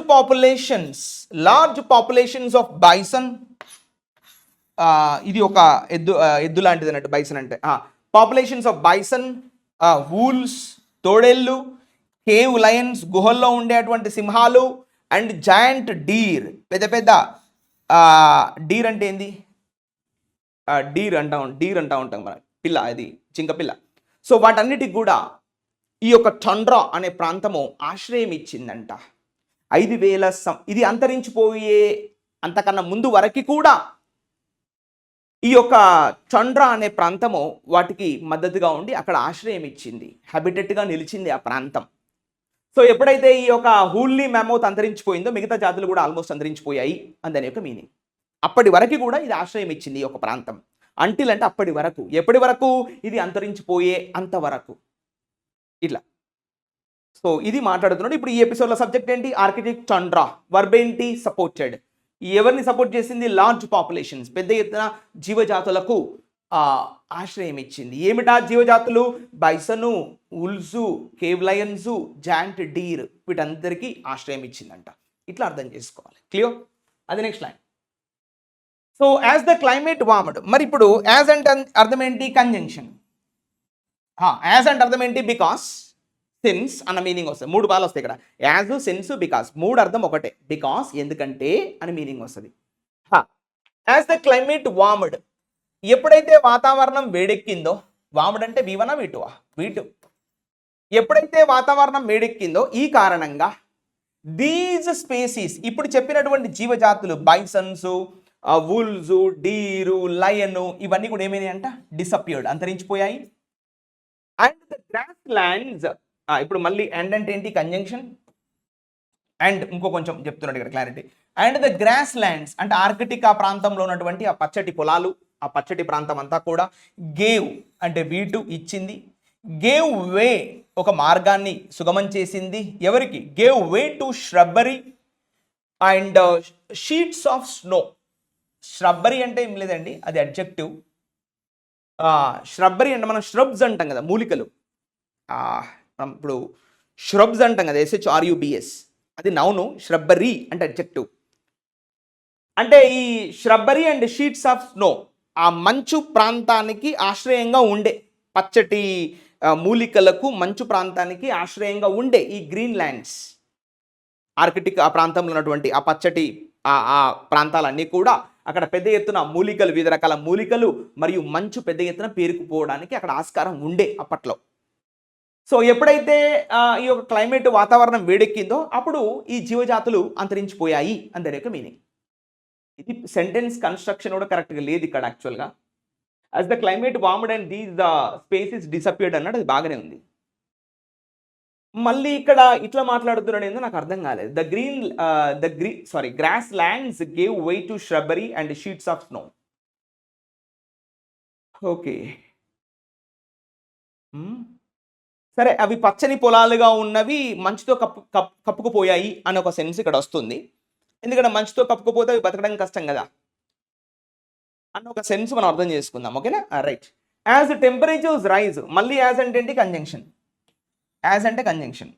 populations of bison, ఇది ఒక ఎద్దు లాంటిది అన్నట్టు బైసన్ అంటే. పాపులేషన్స్ ఆఫ్ బైసన్, వూల్స్ తోడేళ్ళు, కేవ్ లయన్స్ గుహల్లో ఉండేటువంటి సింహాలు, అండ్ జాయింట్ డీర్, పెద్ద పెద్ద డీర్ అంటే ఏంది? డీర్ అంటా ఉంటాం మనం, పిల్ల, అది జింకపిల్ల. సో వాటన్నిటికి కూడా ఈ యొక్క టండ్రా అనే ప్రాంతము ఆశ్రయం ఇచ్చిందంట. 5000 ఇది అంతరించిపోయే అంతకన్నా ముందు వరకు కూడా ఈ యొక్క టండ్రా అనే ప్రాంతము వాటికి మద్దతుగా ఉండి అక్కడ ఆశ్రయం ఇచ్చింది, హ్యాబిటెట్గా నిలిచింది ఆ ప్రాంతం. సో ఎప్పుడైతే ఈ యొక్క హూల్లీ మ్యామౌత్ అంతరించిపోయిందో మిగతా జాతులు కూడా ఆల్మోస్ట్ అంతరించిపోయాయి అందని యొక్క మీనింగ్. అప్పటి వరకు కూడా ఇది ఆశ్రయం ఇచ్చింది ఈ యొక్క ప్రాంతం. అంటిల్ అంటే అప్పటి వరకు, ఎప్పటి వరకు? ఇది అంతరించిపోయే అంతవరకు, ఇట్లా. సో ఇది మాట్లాడుతున్నాడు. ఇప్పుడు ఈ ఎపిసోడ్లో సబ్జెక్ట్ ఏంటి? Arctic tundra. వర్బ్ ఏంటి? సపోర్టెడ్. ఎవరిని సపోర్ట్ చేసింది? లార్జ్ పాపులేషన్స్, పెద్ద ఎత్తున జీవజాతులకు ఆశ్రయం ఇచ్చింది. ఏమిటా జీవజాతులు? Bison, wolves, cave lions, giant deer, వీటందరికీ ఆశ్రయం ఇచ్చిందంట. ఇట్లా అర్థం చేసుకోవాలి. క్లియర్? అది next line. So as the climate warmed. మరి ఇప్పుడు యాజ్ అంటే అర్థం ఏంటి? కంజంక్షన్. యాజ్ అంటే అర్థం ఏంటి? బికాస్, సిన్స్ అన్న మీనింగ్ వస్తుంది. 3 బాలు వస్తాయి ఇక్కడ. యాజ్, సిన్స్, బికాస్, 3 అర్థం ఒకటే. బికాస్ ఎందుకంటే అని మీనింగ్ వస్తుంది. యాజ్ ద క్లైమేట్ వార్మ్డ్, ఎప్పుడైతే వాతావరణం వేడెక్కిందో, వార్మ్డ్ అంటే V1 V2 V2. ఎప్పుడైతే వాతావరణం వేడెక్కిందో ఈ కారణంగా దీస్ స్పేసీస్, ఇప్పుడు చెప్పినటువంటి జీవజాతులు బైసన్స్, వూల్స్, డీరు, లయన్, ఇవన్నీ కూడా ఏమైనాయి అంట? డిసపియర్డ్, అంతరించిపోయాయి. అండ్ ద గ్రాస్ ల్యాండ్స్, ఇప్పుడు మళ్ళీ అండ్ అంటే ఏంటి? కంజంక్షన్. అండ్ ఇంకో కొంచెం చెప్తున్నాడు ఇక్కడ clarity. And the grass lands అంటే ఆర్కిటిక్ ప్రాంతంలో ఉన్నటువంటి ఆ పచ్చటి పొలాలు, ఆ పచ్చటి ప్రాంతం అంతా కూడా గేవ్ అంటే V2 ఇచ్చింది. గేవ్ వే, ఒక మార్గాన్ని సుగమం చేసింది. ఎవరికి? Gave way to shrubbery and sheets of snow. Shrubbery అంటే ఏం లేదండి, అది అడ్జెక్టివ్. ష్రబ్బరీ అంటే మనం ష్రబ్స్ అంటాం కదా, మూలికలు. మనం ఇప్పుడు ష్రబ్స్ అంటాం కదా, SHRUBS, అది నౌను. ష్రబ్బరీ అంటే అడ్జెక్టివ్. అంటే ఈ ష్రబ్బరీ అండ్ షీట్స్ ఆఫ్ స్నో, ఆ మంచు ప్రాంతానికి ఆశ్రయంగా ఉండే, పచ్చటి మూలికలకు మంచు ప్రాంతానికి ఆశ్రయంగా ఉండే ఈ గ్రీన్ ల్యాండ్స్, ఆర్కిటిక్ ఆ ప్రాంతంలో ఉన్నటువంటి ఆ పచ్చటి ఆ ప్రాంతాలన్నీ కూడా అక్కడ పెద్ద ఎత్తున మూలికలు, వివిధ రకాల మూలికలు మరియు మంచు పెద్ద ఎత్తున పేరుకుపోవడానికి అక్కడ ఆస్కారం ఉండే అప్పట్లో. సో ఎప్పుడైతే ఈ యొక్క క్లైమేట్ వాతావరణం వేడెక్కిందో అప్పుడు ఈ జీవజాతులు అంతరించిపోయాయి అని దాని యొక్క మీనింగ్. ఇది సెంటెన్స్ కన్స్ట్రక్షన్ కూడా కరెక్ట్గా లేదు ఇక్కడ యాక్చువల్గా. As the climate warmed and these the species disappeared అన్నట్టు అది బాగానే ఉంది. మళ్ళీ ఇక్కడ ఇట్లా మాట్లాడుతున్నాడు ఏందో నాకు అర్థం కాలేదు. Grass lands gave way to shrubbery and sheets of snow. Okay, సరే, అవి పచ్చని పొలాలుగా ఉన్నవి మంచుతో కప్పుకుపోయాయి అని ఒక సెన్స్ ఇక్కడ వస్తుంది. ఎందుకంటే మంచుతో కప్పుకుపోతే అవి బతకడం కష్టం కదా అన్న ఒక సెన్స్ మనం అర్థం చేసుకుందాం. ఓకేనా? రైట్. యాజ్ టెంపరేచర్స్ రైజ్, మళ్ళీ యాజ్ అంటే ఏంటి? కంజంక్షన్. యాజ్ అంటే కంజంక్షన్,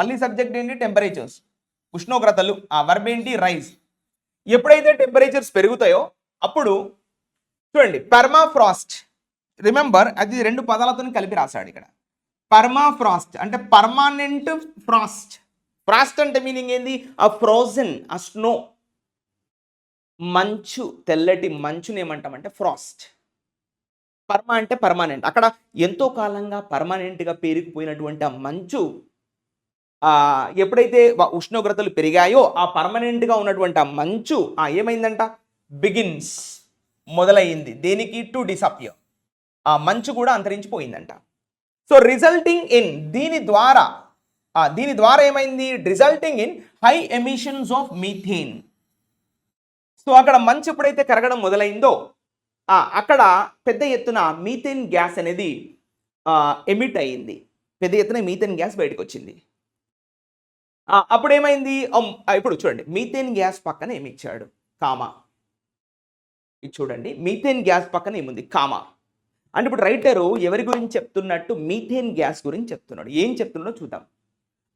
మళ్ళీ సబ్జెక్ట్ ఏంటి? టెంపరేచర్స్, ఉష్ణోగ్రతలు. వర్బ్ ఏంటి? రైజ్. ఎప్పుడైతే టెంపరేచర్స్ పెరుగుతాయో అప్పుడు చూడండి, పర్మాఫ్రాస్ట్. రిమెంబర్, అది 2 పదాలతో కలిపి రాశాడు ఇక్కడ. పర్మాఫ్రాస్ట్ అంటే పర్మానెంట్ ఫ్రాస్ట్. ఫ్రాస్ట్ అంటే మీనింగ్ ఏంది? ఆ ఫ్రోజన్, ఆ స్నో, మంచు, తెల్లటి మంచుని ఏమంటామంటే ఫ్రాస్ట్. పర్మా అంటే పర్మానెంట్. అక్కడ ఎంతో కాలంగా పర్మానెంట్గా పేరుకుపోయినటువంటి ఆ మంచు ఎప్పుడైతే ఉష్ణోగ్రతలు పెరిగాయో ఆ పర్మనెంట్గా ఉన్నటువంటి ఆ మంచు ఏమైందంట? బిగిన్స్, మొదలైంది. దేనికి? To disappear. ఆ మంచు కూడా అంతరించిపోయిందంట. సో రిజల్టింగ్ ఇన్, దీని ద్వారా దీని ద్వారా ఏమైంది, resulting in high emissions of methane. So అక్కడ మంచు ఎప్పుడైతే కరగడం మొదలైందో అక్కడ పెద్ద ఎత్తున మీథేన్ గ్యాస్ అనేది ఎమిట్ అయ్యింది, పెద్ద ఎత్తున మీథేన్ గ్యాస్ బయటకు వచ్చింది. అప్పుడు ఏమైంది, ఇప్పుడు చూడండి మీథేన్ గ్యాస్ పక్కన ఏమి ఇచ్చాడు, కామా. ఇది చూడండి, మీథేన్ గ్యాస్ పక్కన ఏముంది, కామా. అంటే ఇప్పుడు రైటరు ఎవరి గురించి చెప్తున్నట్టు, మీథేన్ గ్యాస్ గురించి చెప్తున్నాడు. ఏం చెప్తున్నాడో చూద్దాం.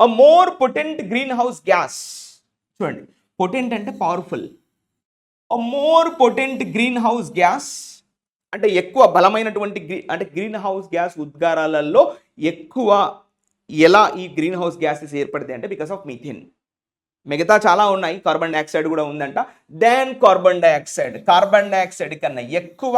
A more potent green house gas. చూడండి, పొటెంట్ అంటే powerful. A more potent green house gas అంటే ఎక్కువ బలమైనటువంటి అంటే గ్రీన్ హౌస్ గ్యాస్ ఉద్గారాలలో ఎక్కువ ఎలా ఈ గ్రీన్ హౌస్ గ్యాసెస్ ఏర్పడతాయి అంటే బికాస్ ఆఫ్ మీథేన్. మిగతా చాలా ఉన్నాయి, కార్బన్ డైఆక్సైడ్ కూడా ఉందంట. దెన్ కార్బన్ డైఆక్సైడ్ కన్నా ఎక్కువ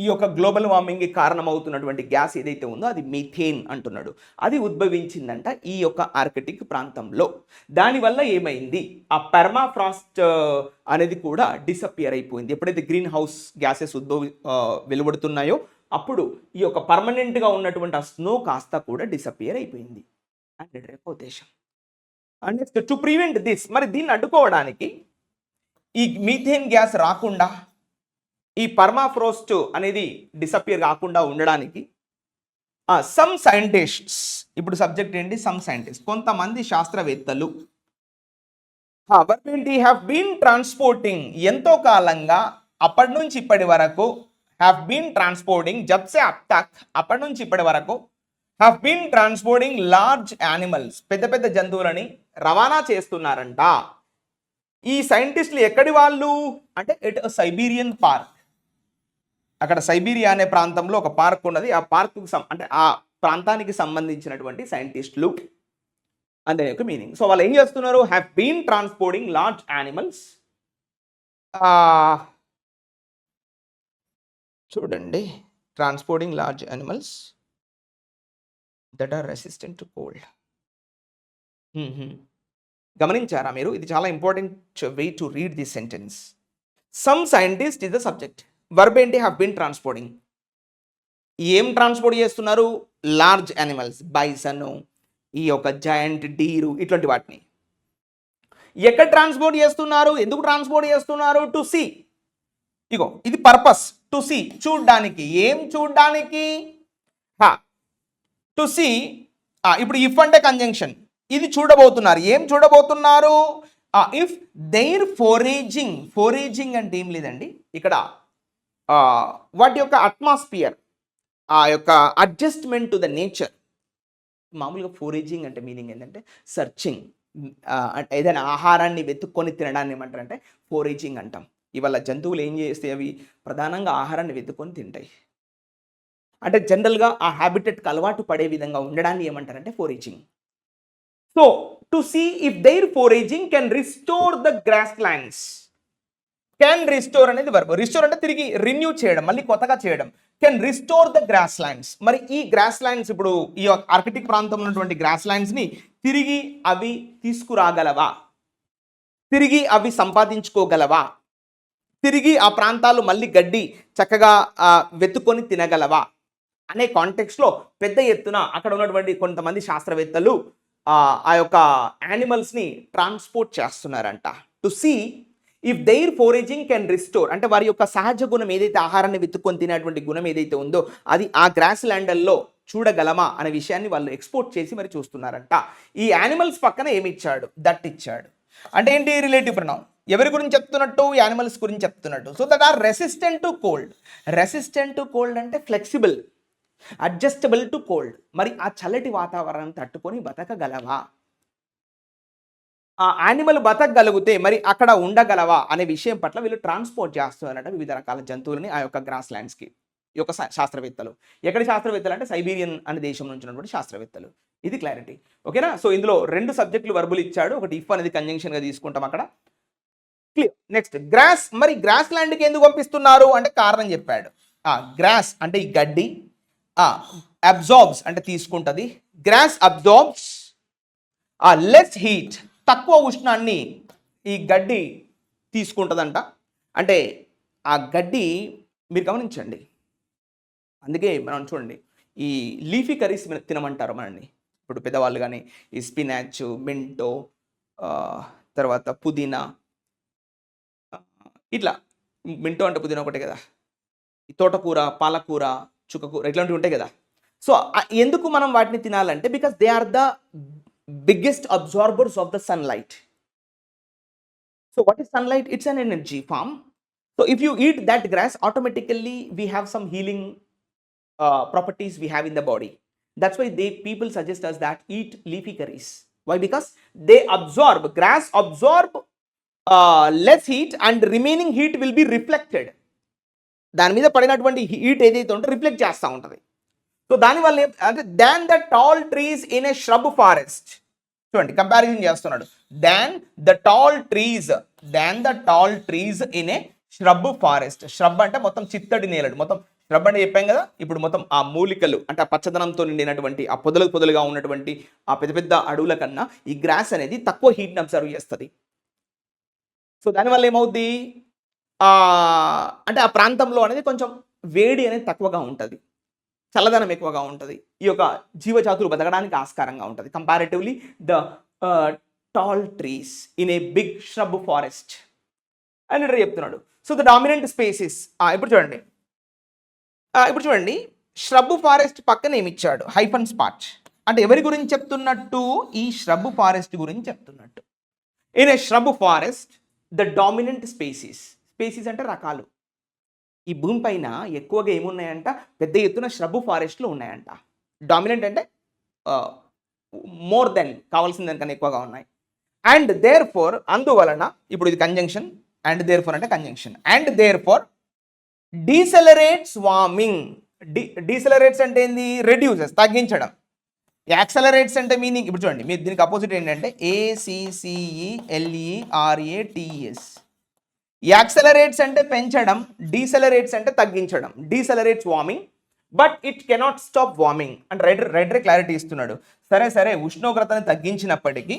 ఈ యొక్క గ్లోబల్ వార్మింగ్కి కారణమవుతున్నటువంటి గ్యాస్ ఏదైతే ఉందో అది మీథేన్ అంటున్నాడు. అది ఉద్భవించిందంట ఈ యొక్క ఆర్కిటిక్ ప్రాంతంలో. దానివల్ల ఏమైంది, ఆ పెర్మాఫ్రాస్ట్ అనేది కూడా డిసపియర్ అయిపోయింది. ఎప్పుడైతే గ్రీన్ హౌస్ గ్యాసెస్ వెలువడుతున్నాయో అప్పుడు ఈ యొక్క పర్మనెంట్గా ఉన్నటువంటి ఆ స్నో కాస్త కూడా డిసపియర్ అయిపోయింది. అండ్ ఉద్దేశం. And next to prevent this, మరి దీన్ని అడ్డుకోవడానికి, ఈ మీథేన్ గ్యాస్ రాకుండా, ఈ పర్మాఫ్రోస్ట్ అనేది డిసపియర్ కాకుండా ఉండడానికి సమ్ సైంటిస్ట్స్, ఇప్పుడు సబ్జెక్ట్ ఏంటి, సమ్ సైంటిస్ట్, కొంతమంది శాస్త్రవేత్తలు హ్యావ్ బీన్ ట్రాన్స్పోర్టింగ్, ఎంతో కాలంగా అప్పటి నుంచి ఇప్పటి వరకు, హ్యావ్ బీన్ ట్రాన్స్పోర్టింగ్ జబ్సే అబ్ తక్, అప్పటి నుంచి ఇప్పటి వరకు have been transporting large animals, పెద్ద పెద్ద జంతువులని రవాణా చేస్తున్నారంట. ఈ సైంటిస్టులు ఎక్కడి వాళ్ళు అంటే ఇట్ సైబీరియన్ పార్క్. అక్కడ సైబీరియా అనే ప్రాంతంలో ఒక పార్క్ ఉన్నది. ఆ పార్కు అంటే ఆ ప్రాంతానికి సంబంధించినటువంటి సైంటిస్టులు అనే ఒక మీనింగ్. సో వాళ్ళు ఏం చేస్తున్నారు, have been transporting large animals. చూడండి, transporting large animals that are resistant to cold. గమనించారా మీరు, ఇది చాలా important way to read this sentence. Some scientist is the subject, verb ఏంటి, హ్యావ్ బీన్ ట్రాన్స్పోర్టింగ్. ఏం ట్రాన్స్పోర్ట్ చేస్తున్నారు, లార్జ్ యానిమల్స్, బైసన్, ఈ యొక్క జాయింట్ డీరు, ఇట్లాంటి వాటిని. ఎక్కడ ట్రాన్స్పోర్ట్ చేస్తున్నారు, ఎందుకు ట్రాన్స్పోర్ట్ చేస్తున్నారు, టు సీ. ఇగో ఇది పర్పస్, టు సీ, చూడ్డానికి. ఏం చూడ్డానికి, టు సీ. ఇప్పుడు ఇఫ్ అంటే కంజంక్షన్, ఇది చూడబోతున్నారు. ఏం చూడబోతున్నారు, ఇఫ్ దెయిర్ ఫోరేజింగ్ అంటే ఏం లేదండి, ఇక్కడ వాటి యొక్క అట్మాస్ఫియర్, ఆ యొక్క అడ్జస్ట్మెంట్ టు ద నేచర్. మామూలుగా ఫోరేజింగ్ అంటే మీనింగ్ ఏంటంటే సర్చింగ్, ఏదైనా ఆహారాన్ని వెతుక్కొని తినడాన్ని ఏమంటారంటే ఫోరేజింగ్ అంటాం. ఇవాళ జంతువులు ఏం చేస్తాయి, అవి ప్రధానంగా ఆహారాన్ని వెతుక్కొని తింటాయి. అంటే జనరల్గా ఆ హ్యాబిటెట్కి అలవాటు పడే విధంగా ఉండడాన్ని ఏమంటారంటే foraging. So to see if their foraging can restore the grass lands. Can restore అనేది వర్బ్. రిస్టోర్ అంటే తిరిగి రిన్యూ చేయడం, మళ్ళీ కొత్తగా చేయడం. Can restore the grass lands. మరి ఈ గ్రాస్ ల్యాండ్స్, ఇప్పుడు ఈ ఆర్కిటిక్ ప్రాంతంలో ఉన్నటువంటి గ్రాస్ ల్యాండ్స్ని తిరిగి అవి తీసుకురాగలవా, తిరిగి అవి సంపాదించుకోగలవా, తిరిగి ఆ ప్రాంతాలు మళ్ళీ గడ్డి చక్కగా వెతుక్కొని తినగలవా అనే కాంటెక్స్లో పెద్ద ఎత్తున అక్కడ ఉన్నటువంటి కొంతమంది శాస్త్రవేత్తలు ఆ యొక్క యానిమల్స్ని ట్రాన్స్పోర్ట్ చేస్తున్నారంట. To see if their foraging can restore, అంటే వారి యొక్క సహజ గుణం ఏదైతే, ఆహారాన్ని వెతుక్కొని తినేటువంటి గుణం ఏదైతే ఉందో అది ఆ గ్రాస్ ల్యాండ్ల్లో చూడగలమా అనే విషయాన్ని వాళ్ళు ఎక్స్పోర్ట్ చేసి మరి చూస్తున్నారంట. ఈ యానిమల్స్ పక్కన ఏమి ఇచ్చాడు, దట్ ఇచ్చాడు. అంటే ఏంటి, రిలేటివ్ ప్రొనౌన్. ఎవరి గురించి చెప్తున్నట్టు, యానిమల్స్ గురించి చెప్తున్నట్టు. So that are resistant to cold. Resistant to cold అంటే ఫ్లెక్సిబుల్, అడ్జస్టబుల్ టు కోల్డ్. మరి ఆ చల్లటి వాతావరణం తట్టుకొని బతకగలవా, ఆ యానిమల్ బతకగలిగితే మరి అక్కడ ఉండగలవా అనే విషయం పట్ల వీళ్ళు ట్రాన్స్పోర్ట్ చేస్తున్నారంట వివిధ రకాల జంతువులని ఆ యొక్క గ్రాస్ ల్యాండ్స్కి. ఈ యొక్క శాస్త్రవేత్తలు, ఎక్కడి శాస్త్రవేత్తలు అంటే సైబీరియన్ అనే దేశం నుంచి ఉన్నటువంటి శాస్త్రవేత్తలు. ఇది క్లారిటీ, ఓకేనా. సో ఇందులో 2 సబ్జెక్టులు వర్బులు ఇచ్చాడు, ఒకటి ఇఫ్ అనేది కంజంక్షన్గా తీసుకుంటాం అక్కడ. క్లియర్. Next grass. మరి గ్రాస్ ల్యాండ్కి ఎందుకు పంపిస్తున్నారు అంటే కారణం చెప్పాడు. గ్రాస్ అంటే ఈ గడ్డి, అబ్జార్బ్స్ అంటే తీసుకుంటుంది. గ్రాస్ అబ్జార్బ్స్ లెస్ హీట్, తక్కువ ఉష్ణాన్ని ఈ గడ్డి తీసుకుంటుందంట. అంటే ఆ గడ్డి మీరు గమనించండి, అందుకే మనం చూడండి ఈ లీఫీ కర్రీస్ తినమంటారు మనల్ని. ఇప్పుడు పెద్దవాళ్ళు కానీ ఈ స్పినాచ్, మింటో, తర్వాత పుదీనా, ఇట్లా మింటో అంటే పుదీనా ఒకటే కదా, ఈ తోటకూర, పాలకూర, చుక్కకూర ఇట్లాంటివి ఉంటాయి కదా. సో ఎందుకు మనం వాటిని తినాలంటే because they are the biggest absorbers of the sunlight. So what is sunlight? It's an energy form. So if you eat that grass, automatically we have some healing properties we have in the body. That's why people suggest us that eat leafy curries. Why? Because they absorb, grass absorb less heat and remaining heat will be reflected. దాని మీద పడినటువంటి heat ఏదైతే ఉంటుందో reflect చేస్తూ ఉంటుంది. So దానివల్ల అంటే than the tall trees in A shrub forest. చూడండి కంపారిజన్ చేస్తున్నాడు. Than the tall trees in A shrub forest. shrub అంటే మొత్తం చిత్తడి నేలడు, మొత్తం shrub అంటే చెప్పాం కదా. ఇప్పుడు మొత్తం ఆ మూలికలు అంటే ఆ పచ్చదనంతో నిండినటువంటి ఆ పొదలుగా ఉన్నటువంటి ఆ పెద్ద పెద్ద అడవుల కన్నా ఈ గ్రాస్ అనేది తక్కువ హీట్ని అబ్జర్వ్ చేస్తుంది. సో దానివల్ల ఏమవుద్ది అంటే ఆ ప్రాంతంలో అనేది కొంచెం వేడి అనేది తక్కువగా ఉంటుంది, చల్లదనం ఎక్కువగా ఉంటుంది, ఈ యొక్క జీవజాతులు బతకడానికి ఆస్కారంగా ఉంటుంది. Comparatively the tall trees in a big shrub forest అని చెప్తున్నాడు. సో ద డామినెంట్ స్పేసెస్ ఇప్పుడు చూడండి shrub forest పక్కన ఏమి ఇచ్చాడు? Hyphen spot. అంటే ఎవరి గురించి చెప్తున్నట్టు? ఈ shrub forest గురించి చెప్తున్నట్టు. In a shrub forest the dominant spaces అంటే రకాలు. ఈ భూమి పైన ఎక్కువగా ఏమున్నాయంట? పెద్ద ఎత్తున shrub forestలు ఉన్నాయంట. డామినెంట్ అంటే మోర్ దెన్, కావాల్సిన దానికన్నా ఎక్కువగా ఉన్నాయి. అండ్ దేర్ ఫోర్, అందువలన, ఇప్పుడు ఇది కంజంక్షన్, అండ్ దేర్ ఫోర్ అంటే conjunction. And therefore decelerates warming. Decelerates అంటే ఏంది? రెడ్యూసెస్, తగ్గించడం. యాక్సలరేట్స్ అంటే మీనింగ్, ఇప్పుడు చూడండి మీరు దీనికి అపోజిట్ ఏంటంటే ACCELERATES. యాక్సలరేట్స్ అంటే పెంచడం, డీసెలరేట్స్ అంటే తగ్గించడం. Decelerates warming but it cannot stop warming అంటే రైడర్ క్లారిటీ ఇస్తున్నాడు. సరే ఉష్ణోగ్రతను తగ్గించినప్పటికీ,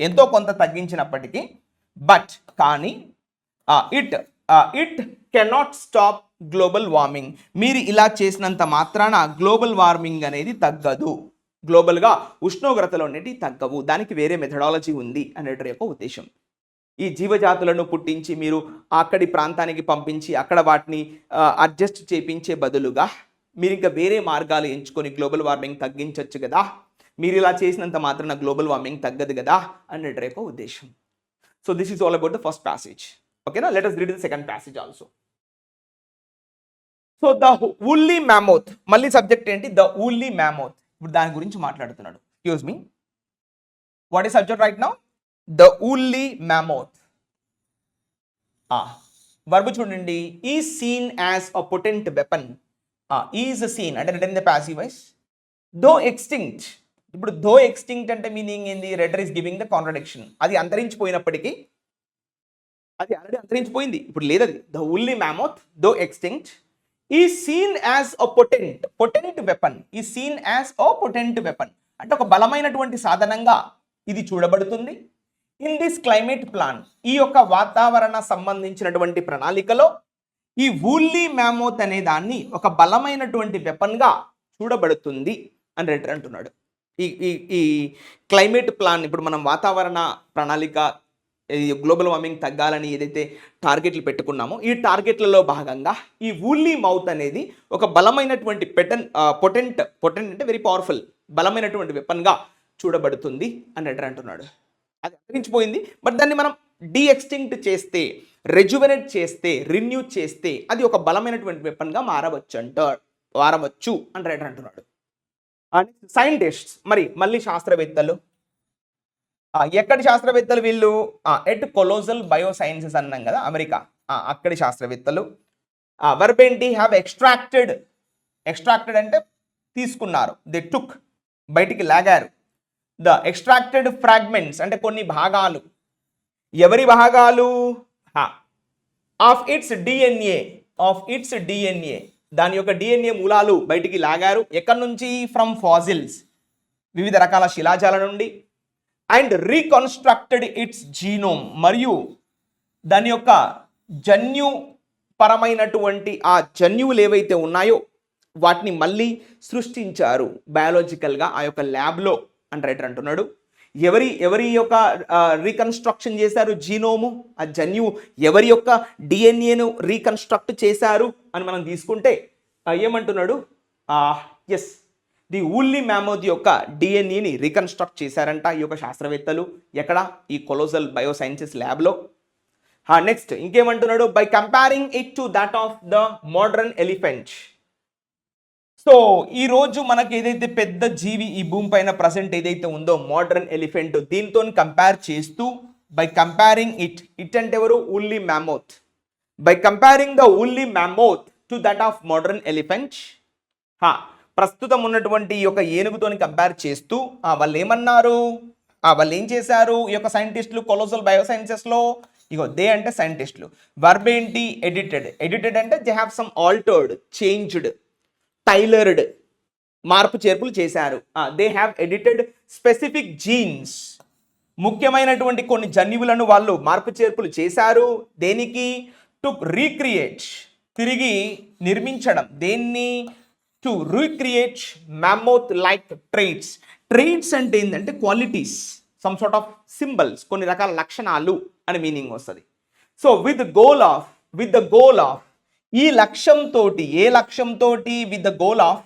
ఎంతో కొంత తగ్గించినప్పటికీ, బట్ కానీ it cannot stop global warming. మీరు ఇలా చేసినంత మాత్రాన గ్లోబల్ వార్మింగ్ అనేది తగ్గదు, గ్లోబల్గా ఉష్ణోగ్రతలు అనేవి తగ్గవు. దానికి వేరే మెథడాలజీ ఉంది అనేటి యొక్క ఉద్దేశం. ఈ జీవజాతులను పుట్టించి మీరు అక్కడి ప్రాంతానికి పంపించి అక్కడ వాటిని అడ్జస్ట్ చేయించే బదులుగా మీరు ఇంకా వేరే మార్గాలు ఎంచుకొని గ్లోబల్ వార్మింగ్ తగ్గించవచ్చు కదా. మీరు ఇలా చేసినంత మాత్రాన గ్లోబల్ వార్మింగ్ తగ్గదు కదా అనేటి యొక్క ఉద్దేశం. So this is all about the first passage. ఓకేనా? Let us read the second passage also. So the woolly mammoth, మళ్ళీ సబ్జెక్ట్ ఏంటి? The woolly mammoth. ఇప్పుడు దాని గురించి మాట్లాడుతున్నాడు. Excuse me, what is subject right now? The woolly mammoth. Verb చూడండి, is seen as a potent weapon. Is seen అంటే written in the passive voice. Though extinct. ఇప్పుడు though extinct అంటే meaning ఏంది? Reader is giving the contradiction. అది అంతరించిపోయినప్పటికీ, అది already అంతరించిపోయింది, ఇప్పుడు లేదది. The woolly mammoth though extinct is seen as a potent weapon. ఈ seen as a potent weapon అంటే ఒక బలమైనటువంటి సాధనంగా ఇది చూడబడుతుంది. ఇన్ దిస్ క్లైమేట్ ప్లాన్, ఈ యొక్క వాతావరణ సంబంధించినటువంటి ప్రణాళికలో ఈ woolly mammoth అనే దాన్ని ఒక బలమైనటువంటి వెపన్గా చూడబడుతుంది అని రెడ్డర్ అంటున్నాడు. ఈ క్లైమేట్ ప్లాన్, ఇప్పుడు మనం వాతావరణ ప్రణాళిక, గ్లోబల్ వార్మింగ్ తగ్గాలని ఏదైతే టార్గెట్లు పెట్టుకున్నామో ఈ టార్గెట్లలో భాగంగా ఈ woolly మౌత్ అనేది ఒక బలమైనటువంటి పొటెంట్ అంటే వెరీ పవర్ఫుల్, బలమైనటువంటి వెపన్గా చూడబడుతుంది అని రెడ్డర్ అంటున్నాడు. అది అంతరించిపోయింది, బట్ దాన్ని మనం డీఎక్స్టింక్ట్ చేస్తే, రెజ్యువెనేట్ చేస్తే, రిన్యూ చేస్తే అది ఒక బలమైనటువంటి వెపన్గా మారవచ్చు అని రెడ్డర్ అంటున్నాడు. సైంటిస్ట్స్, మళ్ళీ శాస్త్రవేత్తలు, ఎక్కడి శాస్త్రవేత్తలు వీళ్ళు? ఎట్ కొలోజల్ బయోసైన్సెస్ అన్నాం కదా, అమెరికా, అక్కడి శాస్త్రవేత్తలు. వర్బ్ ఏంటి? హ్యావ్ ఎక్స్ట్రాక్టెడ్ అంటే తీసుకున్నారు, దే టుక్, బయటికి లాగారు. ద ఎక్స్ట్రాక్టెడ్ ఫ్రాగ్మెంట్స్ అంటే కొన్ని భాగాలు. ఎవరి భాగాలు? ఆఫ్ ఇట్స్ డిఎన్ఏ, దాని యొక్క డిఎన్ఏ మూలాలు బయటికి లాగారు. ఎక్కడి నుంచి? ఫ్రమ్ ఫాజిల్స్, వివిధ రకాల శిలాజాల నుండి. అండ్ రీకన్స్ట్రక్టెడ్ ఇట్స్ జీనోమ్, మరియు దాని యొక్క జన్యుపరమైనటువంటి ఆ జన్యువులు ఏవైతే ఉన్నాయో వాటిని మళ్ళీ సృష్టించారు బయాలజికల్గా ఆ యొక్క ల్యాబ్లో అని రైటర్ అంటున్నాడు. ఎవరి యొక్క రీకన్స్ట్రక్షన్ చేశారు జీనోము, ఆ జన్యువు ఎవరి యొక్క డిఎన్ఏను రీకన్స్ట్రక్ట్ చేశారు అని మనం తీసుకుంటే ఏమంటున్నాడు, ఎస్ ది ఊల్లీ మ్యామోత్ యొక్క డిఎన్ఏని రీకన్స్ట్రక్ట్ చేశారంట ఈ యొక్క శాస్త్రవేత్తలు. ఎక్కడ? ఈ కొలోజల్ బయోసైన్సెస్ ల్యాబ్లో. నెక్స్ట్ ఇంకేమంటున్నాడు, by comparing it to that of the modern elephant. So ఈరోజు మనకి ఏదైతే పెద్ద జీవి ఈ భూమి పైన ప్రజెంట్ ఏదైతే ఉందో మోడర్న్ ఎలిఫెంట్, దీంతో కంపేర్ చేస్తూ బై కంపేరింగ్ ఇట్ అంటే ఎవరు? Woolly mammoth. By comparing the woolly mammoth to that of modern elephant, ప్రస్తుతం ఉన్నటువంటి ఈ యొక్క ఏనుగుతోని కంపేర్ చేస్తూ వాళ్ళు ఏమన్నారు, వాళ్ళు ఏం చేశారు ఈ యొక్క సైంటిస్టులు కొలోసల్ బయోసైన్సెస్లో? ఇగో దే అంటే సైంటిస్టులు. వర్బ్ ఏంటి? ఎడిటెడ్ అంటే they have some altered, changed, tailored, మార్పు చేర్పులు చేశారు. They have edited specific jeans, ముఖ్యమైనటువంటి కొన్ని జన్యువులను వాళ్ళు మార్పు చేర్పులు చేశారు. దేనికి? టు రీక్రియేట్, తిరిగి నిర్మించడం. దేన్ని? To recreate mammoth like traits. Traits అంటే ఏంటంటే qualities, some sort of symbols, కొన్ని రకాల లక్షణాలు అని మీనింగ్ వస్తుంది. So with the goal of ఈ లక్ష్యంతో, ఏ లక్ష్యంతో? With the goal of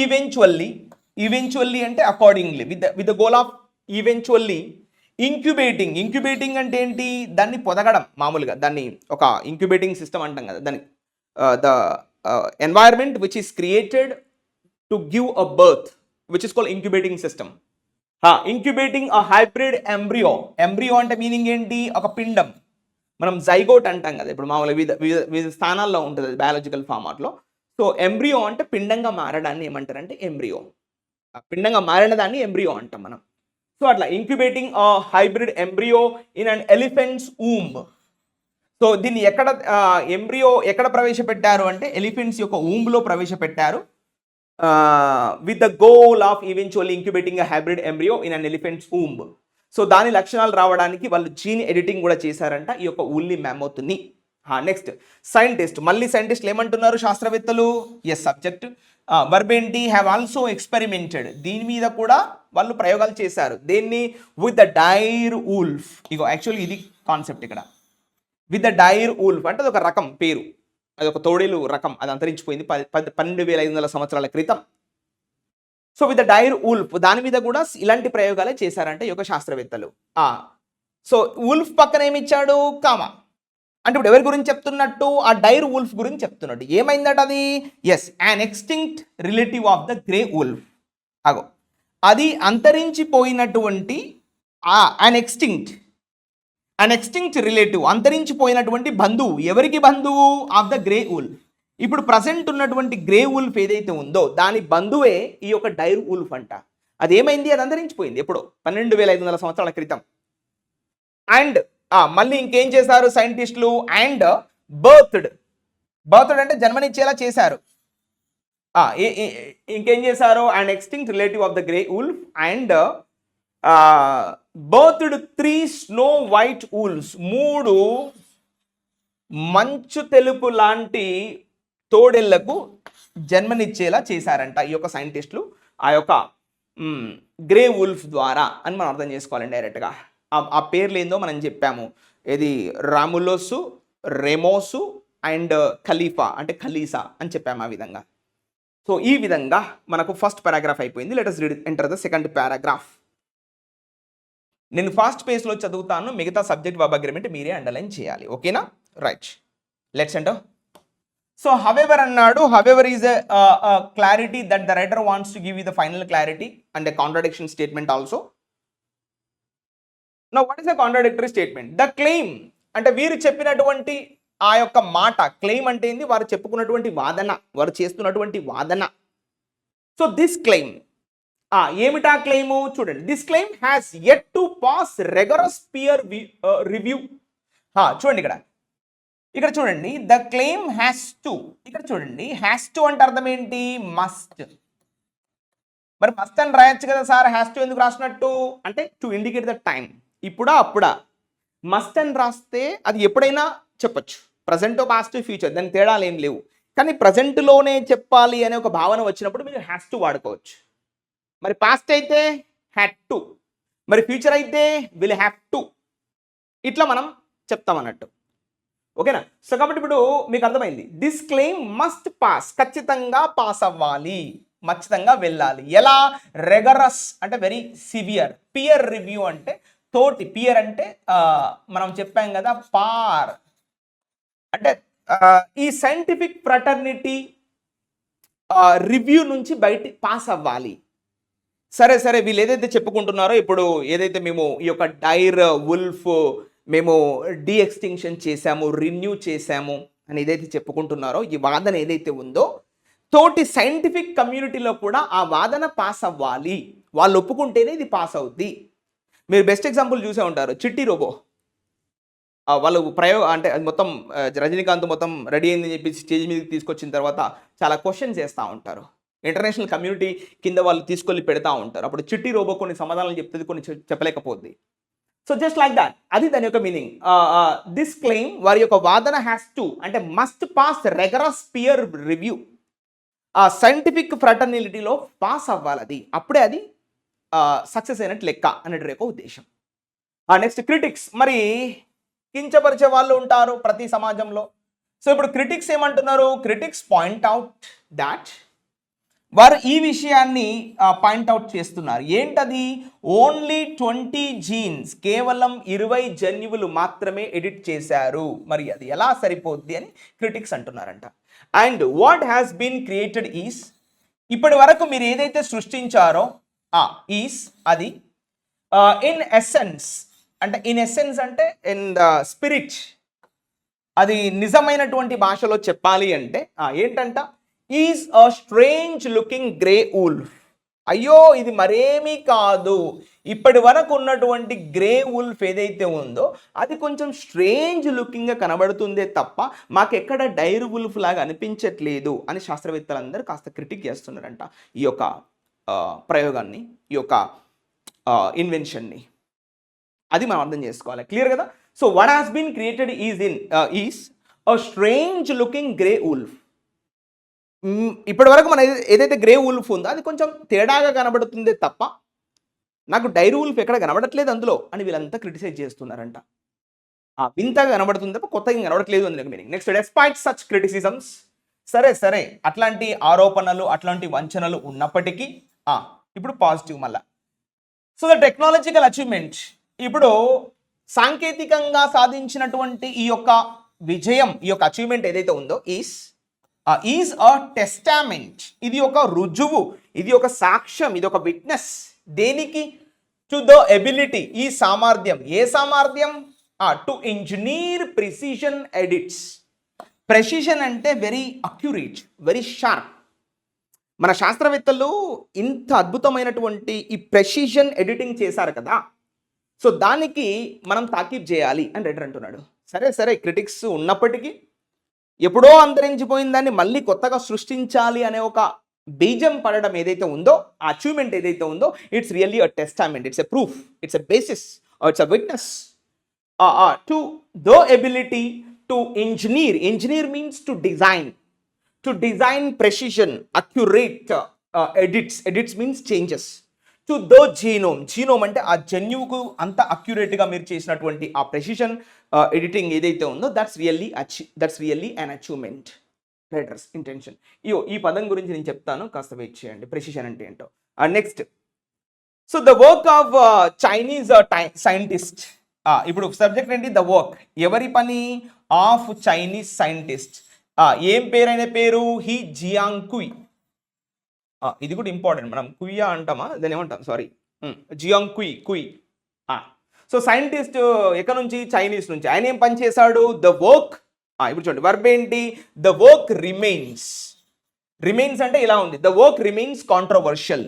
eventually అంటే accordingly, with the goal of eventually incubating అంటే ఏంటి? దాన్ని పొదగడం. మామూలుగా దాన్ని ఒక ఇంక్యుబేటింగ్ సిస్టమ్ అంటాం కదా, దాన్ని the environment which is created to give a birth which is called incubating system. Incubating a hybrid embryo. Embryo అంటే మీనింగ్ ఏంటి? ఒక పిండం. మనం జైగోట్ అంటాం కదా, ఇప్పుడు మామూలుగా వివిధ స్థానాల్లో ఉంటుంది బయాలజికల్ ఫార్మాట్లో. సో ఎంబ్రియో అంటే పిండంగా మారడాన్ని ఏమంటారంటే ఎంబ్రియో. పిండంగా మారిన దాన్ని ఎంబ్రియో అంటాం మనం. సో అట్లా incubating hybrid embryo in an elephants womb. So దీన్ని ఎంబ్రియో ఎక్కడ ప్రవేశపెట్టారు అంటే ఎలిఫెంట్స్ యొక్క ఊంబ్లో ప్రవేశపెట్టారు. With the goal of eventually incubating a hybrid embryo in an elephants womb. So దాని లక్షణాలు రావడానికి వాళ్ళు జీన్ ఎడిటింగ్ కూడా చేశారంట ఈ యొక్క ఊల్లీ మ్యామోత్ని. నెక్స్ట్ సైంటిస్ట్, మళ్ళీ సైంటిస్టులు ఏమంటున్నారు శాస్త్రవేత్తలు? ఎస్ సబ్జెక్ట్ వర్బ్ ఏంటి? Have also experimented. దీని మీద కూడా వాళ్ళు ప్రయోగాలు చేశారు. దేన్ని? With the dire wolf. ఇగో యాక్చువల్లీ ఇది కాన్సెప్ట్ ఇక్కడ. విత్ ద డైర్ ఊల్ఫ్ అంటే అది ఒక రకం పేరు, అది ఒక తోడేలు రకం, అది అంతరించిపోయింది 12,500 సంవత్సరాల క్రితం. So with the dire wolf, దాని మీద కూడా ఇలాంటి ప్రయోగాలే చేశారంటే ఈ యొక్క శాస్త్రవేత్తలు. సో ఊల్ఫ్ పక్కన ఏమి ఇచ్చాడు? కామా. అంటే ఇప్పుడు ఎవరి గురించి చెప్తున్నట్టు? ఆ డైర్ ఊల్ఫ్ గురించి చెప్తున్నట్టు. ఏమైందట అది? Yes an extinct relative of the grey wolf. అగో అది అంతరించిపోయినటువంటి అన్ ఎక్స్టింక్ట్ రిలేటివ్, అంతరించిపోయినటువంటి బంధువు. ఎవరికి బంధువు? Of the grey wolf. ఇప్పుడు ప్రజెంట్ ఉన్నటువంటి గ్రే వుల్ఫ్ ఏదైతే ఉందో దాని బంధువే ఈ యొక్క డైర్ వుల్ఫ్ అంట. అది ఏమైంది? అది అంతరించిపోయింది ఎప్పుడో 12,500 సంవత్సరాల క్రితం. అండ్ మళ్ళీ ఇంకేం చేశారు సైంటిస్టులు? అండ్ బర్త్డ్ అంటే జన్మనిచ్చేలా చేశారు. ఇంకేం చేశారు? And extinct relative of the grey wolf and birthed 3 snow white wolves. 3 మంచు తెలుపు లాంటి తోడేళ్లకు జన్మనిచ్చేలా చేశారంట ఈ యొక్క సైంటిస్టులు ఆ యొక్క గ్రే వుల్ఫ్ ద్వారా అని మనం అర్థం చేసుకోవాలండి డైరెక్ట్గా. ఆ పేర్లు ఏందో మనం చెప్పాము. ఇది రాములోసు, రెమోసు అండ్ ఖలీఫా అంటే ఖలీసా అని చెప్పాము ఆ విధంగా. సో ఈ విధంగా మనకు ఫస్ట్ పారాగ్రాఫ్ అయిపోయింది. Let us enter the second paragraph. నేను ఫాస్ట్ పేజ్లో చదువుతాను, మిగతా సబ్జెక్ట్ వర్బ్ అగ్రిమెంట్ మీరే అండర్లైన్ చేయాలి. ఓకేనా? Right, let's enter. So however అన్నాడు, however is a clarity that the writer wants to give you the final clarity and a contradiction statement also. Now what is a contradictory statement? The claim అంటే వీరు చెప్పినటువంటి ఆ యొక్క మాట, claim అంటే ఏంది? వారు చెప్పుకున్నటువంటి వాదన, వారు చేస్తున్నటువంటి వాదన. సో దిస్ క్లెయిమ్, ఏమిటా క్లెయిము? చూడండి, this claim has yet to pass rigorous peer review. చూడండి ఇక్కడ చూడండి, ద క్లెయిమ్ హ్యాస్ టు. ఇక్కడ చూడండి, హ్యాస్ టు అంటే అర్థం ఏంటి? మస్ట్. మరి మస్ట్ అని రాయొచ్చు కదా సార్, హ్యాస్ టు ఎందుకు రాసినట్టు? అంటే టు ఇండికేట్ ద టైం. ఇప్పుడా అప్పుడా? మస్ట్ అని రాస్తే అది ఎప్పుడైనా చెప్పొచ్చు, ప్రజెంట్ పాస్ట్ ఫ్యూచర్, దానికి తేడాలు ఏం లేవు. కానీ ప్రజెంట్లోనే చెప్పాలి అనే ఒక భావన వచ్చినప్పుడు మీరు హ్యాస్ టు వాడుకోవచ్చు. మరి పాస్ట్ అయితే హ్యాడ్ టు, మరి ఫ్యూచర్ అయితే విల్ హ్యావ్ టు, ఇట్లా మనం చెప్తామన్నట్టు. ఓకేనా? సో కాబట్టి ఇప్పుడు మీకు అర్థమైంది. దిస్ క్లెయిమ్ మస్ట్ పాస్, ఖచ్చితంగా పాస్ అవ్వాలి, ఖచ్చితంగా వెళ్ళాలి. ఎలా? రెగరస్ అంటే వెరీ సివియర్, పియర్ రివ్యూ అంటే తోటి, పియర్ అంటే మనం చెప్పాం కదా పార్ అంటే ఈ సైంటిఫిక్ ఫ్రటర్నిటీ రివ్యూ నుంచి బయట పాస్ అవ్వాలి. సరే సరే వీళ్ళు ఏదైతే చెప్పుకుంటున్నారో ఇప్పుడు ఏదైతే మేము ఈ యొక్క డైర్ వుల్ఫ్ మేము డీఎక్స్టింక్షన్ చేశాము, రిన్యూ చేశాము అని ఏదైతే చెప్పుకుంటున్నారో, ఈ వాదన ఏదైతే ఉందో తోటి సైంటిఫిక్ కమ్యూనిటీలో కూడా ఆ వాదన పాస్ అవ్వాలి. వాళ్ళు ఒప్పుకుంటేనే ఇది పాస్ అవుద్ది. మీరు బెస్ట్ ఎగ్జాంపుల్ చూసే ఉంటారు, చిట్టి రోబో. వాళ్ళు అంటే అది మొత్తం రజనీకాంత్ మొత్తం రెడీ అయిందని చెప్పి స్టేజ్ మీదకి తీసుకొచ్చిన తర్వాత చాలా క్వశ్చన్స్ చేస్తూ ఉంటారు. ఇంటర్నేషనల్ కమ్యూనిటీ కింద వాళ్ళు తీసుకెళ్ళి పెడతా ఉంటారు. అప్పుడు చిట్టి రోబో కొన్ని సమాధానాలు చెప్తుంది, కొన్ని చెప్పలేకపోద్ది. సో జస్ట్ లైక్ దాట్, అది దాని యొక్క మీనింగ్. దిస్ క్లెయిమ్, వారి యొక్క వాదన హ్యాస్ టు అంటే మస్ట్ పాస్ రెగరస్ పియర్ రివ్యూ, ఆ సైంటిఫిక్ ఫ్రటర్నిటీలో పాస్ అవ్వాలి. అది అప్పుడే అది సక్సెస్ అయినట్టు లెక్క అనేటి యొక్క ఉద్దేశం. Next critics. మరి కించపరిచే వాళ్ళు ఉంటారు ప్రతి సమాజంలో. సో ఇప్పుడు క్రిటిక్స్ ఏమంటున్నారు? క్రిటిక్స్ పాయింట్ అవుట్ దాట్, వారు ఈ విషయాన్ని పాయింట్అవుట్ చేస్తున్నారు. ఏంటది? ఓన్లీ 20 జీన్స్, కేవలం 20 జన్యువులు మాత్రమే ఎడిట్ చేశారు. మరి అది ఎలా సరిపోద్ది అని క్రిటిక్స్ అంటున్నారంట. And what has been created is, ఇప్పటి వరకు మీరు ఏదైతే సృష్టించారో ఈస్ అది ఇన్ ఎసెన్స్ అంటే ఇన్ ఎసెన్స్ అంటే ఇన్ ద స్పిరిట్, అది నిజమైనటువంటి భాషలో చెప్పాలి అంటే ఏంటంట? Is a strange looking grey wolf. అయ్యో ఇది మరేమీ కాదు, ఇప్పటి వరకు ఉన్నటువంటి గ్రే వుల్ఫ్ ఏదైతే ఉందో అది కొంచెం స్ట్రేంజ్ లుకింగ్గా కనబడుతుందే తప్ప మాకెక్కడ డైర్ వుల్ఫ్ లాగా అనిపించట్లేదు అని శాస్త్రవేత్తలందరూ కాస్త క్రిటిక్ చేస్తున్నారంట ఈ యొక్క ప్రయోగాన్ని, ఈ యొక్క ఇన్వెన్షన్ని. అది మనం అర్థం చేసుకోవాలి, క్లియర్ కదా? So what has been created is a strange looking grey wolf. ఇప్పటి వరకు మన ఏదైతే గ్రే వుల్ఫ్ ఉందో అది కొంచెం తేడాగా కనబడుతుందే తప్ప నాకు డైర్ వుల్ఫ్ ఎక్కడ కనబడట్లేదు అందులో అని వీళ్ళంతా క్రిటిసైజ్ చేస్తున్నారంట. వింతగా కనబడుతుంది తప్ప కొత్తగా కనబడట్లేదు అందులో meaning. Next, despite such criticisms. సరే అట్లాంటి ఆరోపణలు అట్లాంటి వంచనలు ఉన్నప్పటికీ ఇప్పుడు పాజిటివ్ మళ్ళా. సో ద టెక్నాలజికల్ అచీవ్మెంట్, ఇప్పుడు సాంకేతికంగా సాధించినటువంటి ఈ యొక్క విజయం, ఈ యొక్క అచీవ్మెంట్ ఏదైతే ఉందో ఈజ్ అ టెస్టామెంట్, ఇది ఒక రుజువు, ఇది ఒక సాక్ష్యం, ఇది ఒక విట్నెస్. దేనికి? టు ద ఎబిలిటీ, ఈ సామర్థ్యం. ఏ సామర్థ్యం? To engineer precision edits. Precision అంటే వెరీ అక్యురేట్, వెరీ షార్ప్. మన శాస్త్రవేత్తలు ఇంత అద్భుతమైనటువంటి ఈ ప్రెసిషన్ ఎడిటింగ్ చేశారు కదా, సో దానికి మనం తాకీబ్ చేయాలి అని రెడ్డి అంటున్నాడు. సరే క్రిటిక్స్ ఉన్నప్పటికీ ఎప్పుడో అంతరించిపోయిన దాన్ని మళ్ళీ కొత్తగా సృష్టించాలి అనే ఒక బీజం పడడం ఏదైతే ఉందో, ఆ అచీవ్మెంట్ ఏదైతే ఉందో, it's really a testament, it's a proof, it's a basis, it's a witness to the ability to engineer means to design precision, accurate edits means changes. To the genome అంటే ఆ జన్యువుకు అంత అక్యురేట్గా మీరు చేసినటువంటి ఆ ప్రెసిషన్ ఎడిటింగ్ ఏదైతే ఉందో that's really an achievement. Writers intention. ఈ పదం గురించి నేను చెప్తాను, కాస్త వెయిట్ చేయండి. ప్రెసిషన్ అంటే ఏంటో. Next, so the work of Chinese scientist. ఇప్పుడు సబ్జెక్ట్ ఏంటి? ద వర్క్, ఎవరి పని? Of Chinese scientist. ఏం పేరైన పేరు? హీ జియాంగ్కుయ్. ఇది కూడా ఇంపార్టెంట్, మనం కుయ్యా అంటామా, దాన్ని ఏమంటాం, సారీ, జియాంగ్కుయ్. సో సైంటిస్ట్ ఎక్కడ నుంచి? చైనీస్ నుంచి. ఆయన ఏం పని చేశాడు? The work. ఇప్పుడు చూడండి, వర్బ్ ఏంటి? ద వర్క్ రిమైన్స్ అంటే ఇలా ఉంది, ద వర్క్ రిమైన్స్ కాంట్రవర్షియల్.